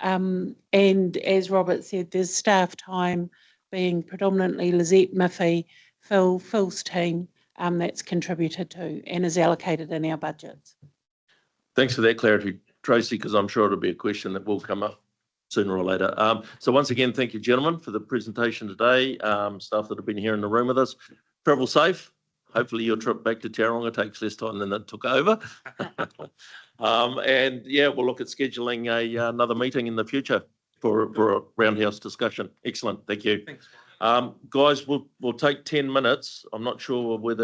M: And as Robert said, there's staff time being predominantly Lizette, Miffy, Phil's team that's contributed to and is allocated in our budgets.
B: Thanks for that clarity, Tracy, because I'm sure it'll be a question that will come up sooner or later. So once again, thank you, gentlemen, for the presentation today. Staff that have been here in the room with us. Travel safe. Hopefully your trip back to Tauranga takes less time than it took over. And yeah, we'll look at scheduling another meeting in the future for a roundhouse discussion. Excellent. Thank you.
C: Thanks.
B: Guys, we'll take 10 minutes. I'm not sure whether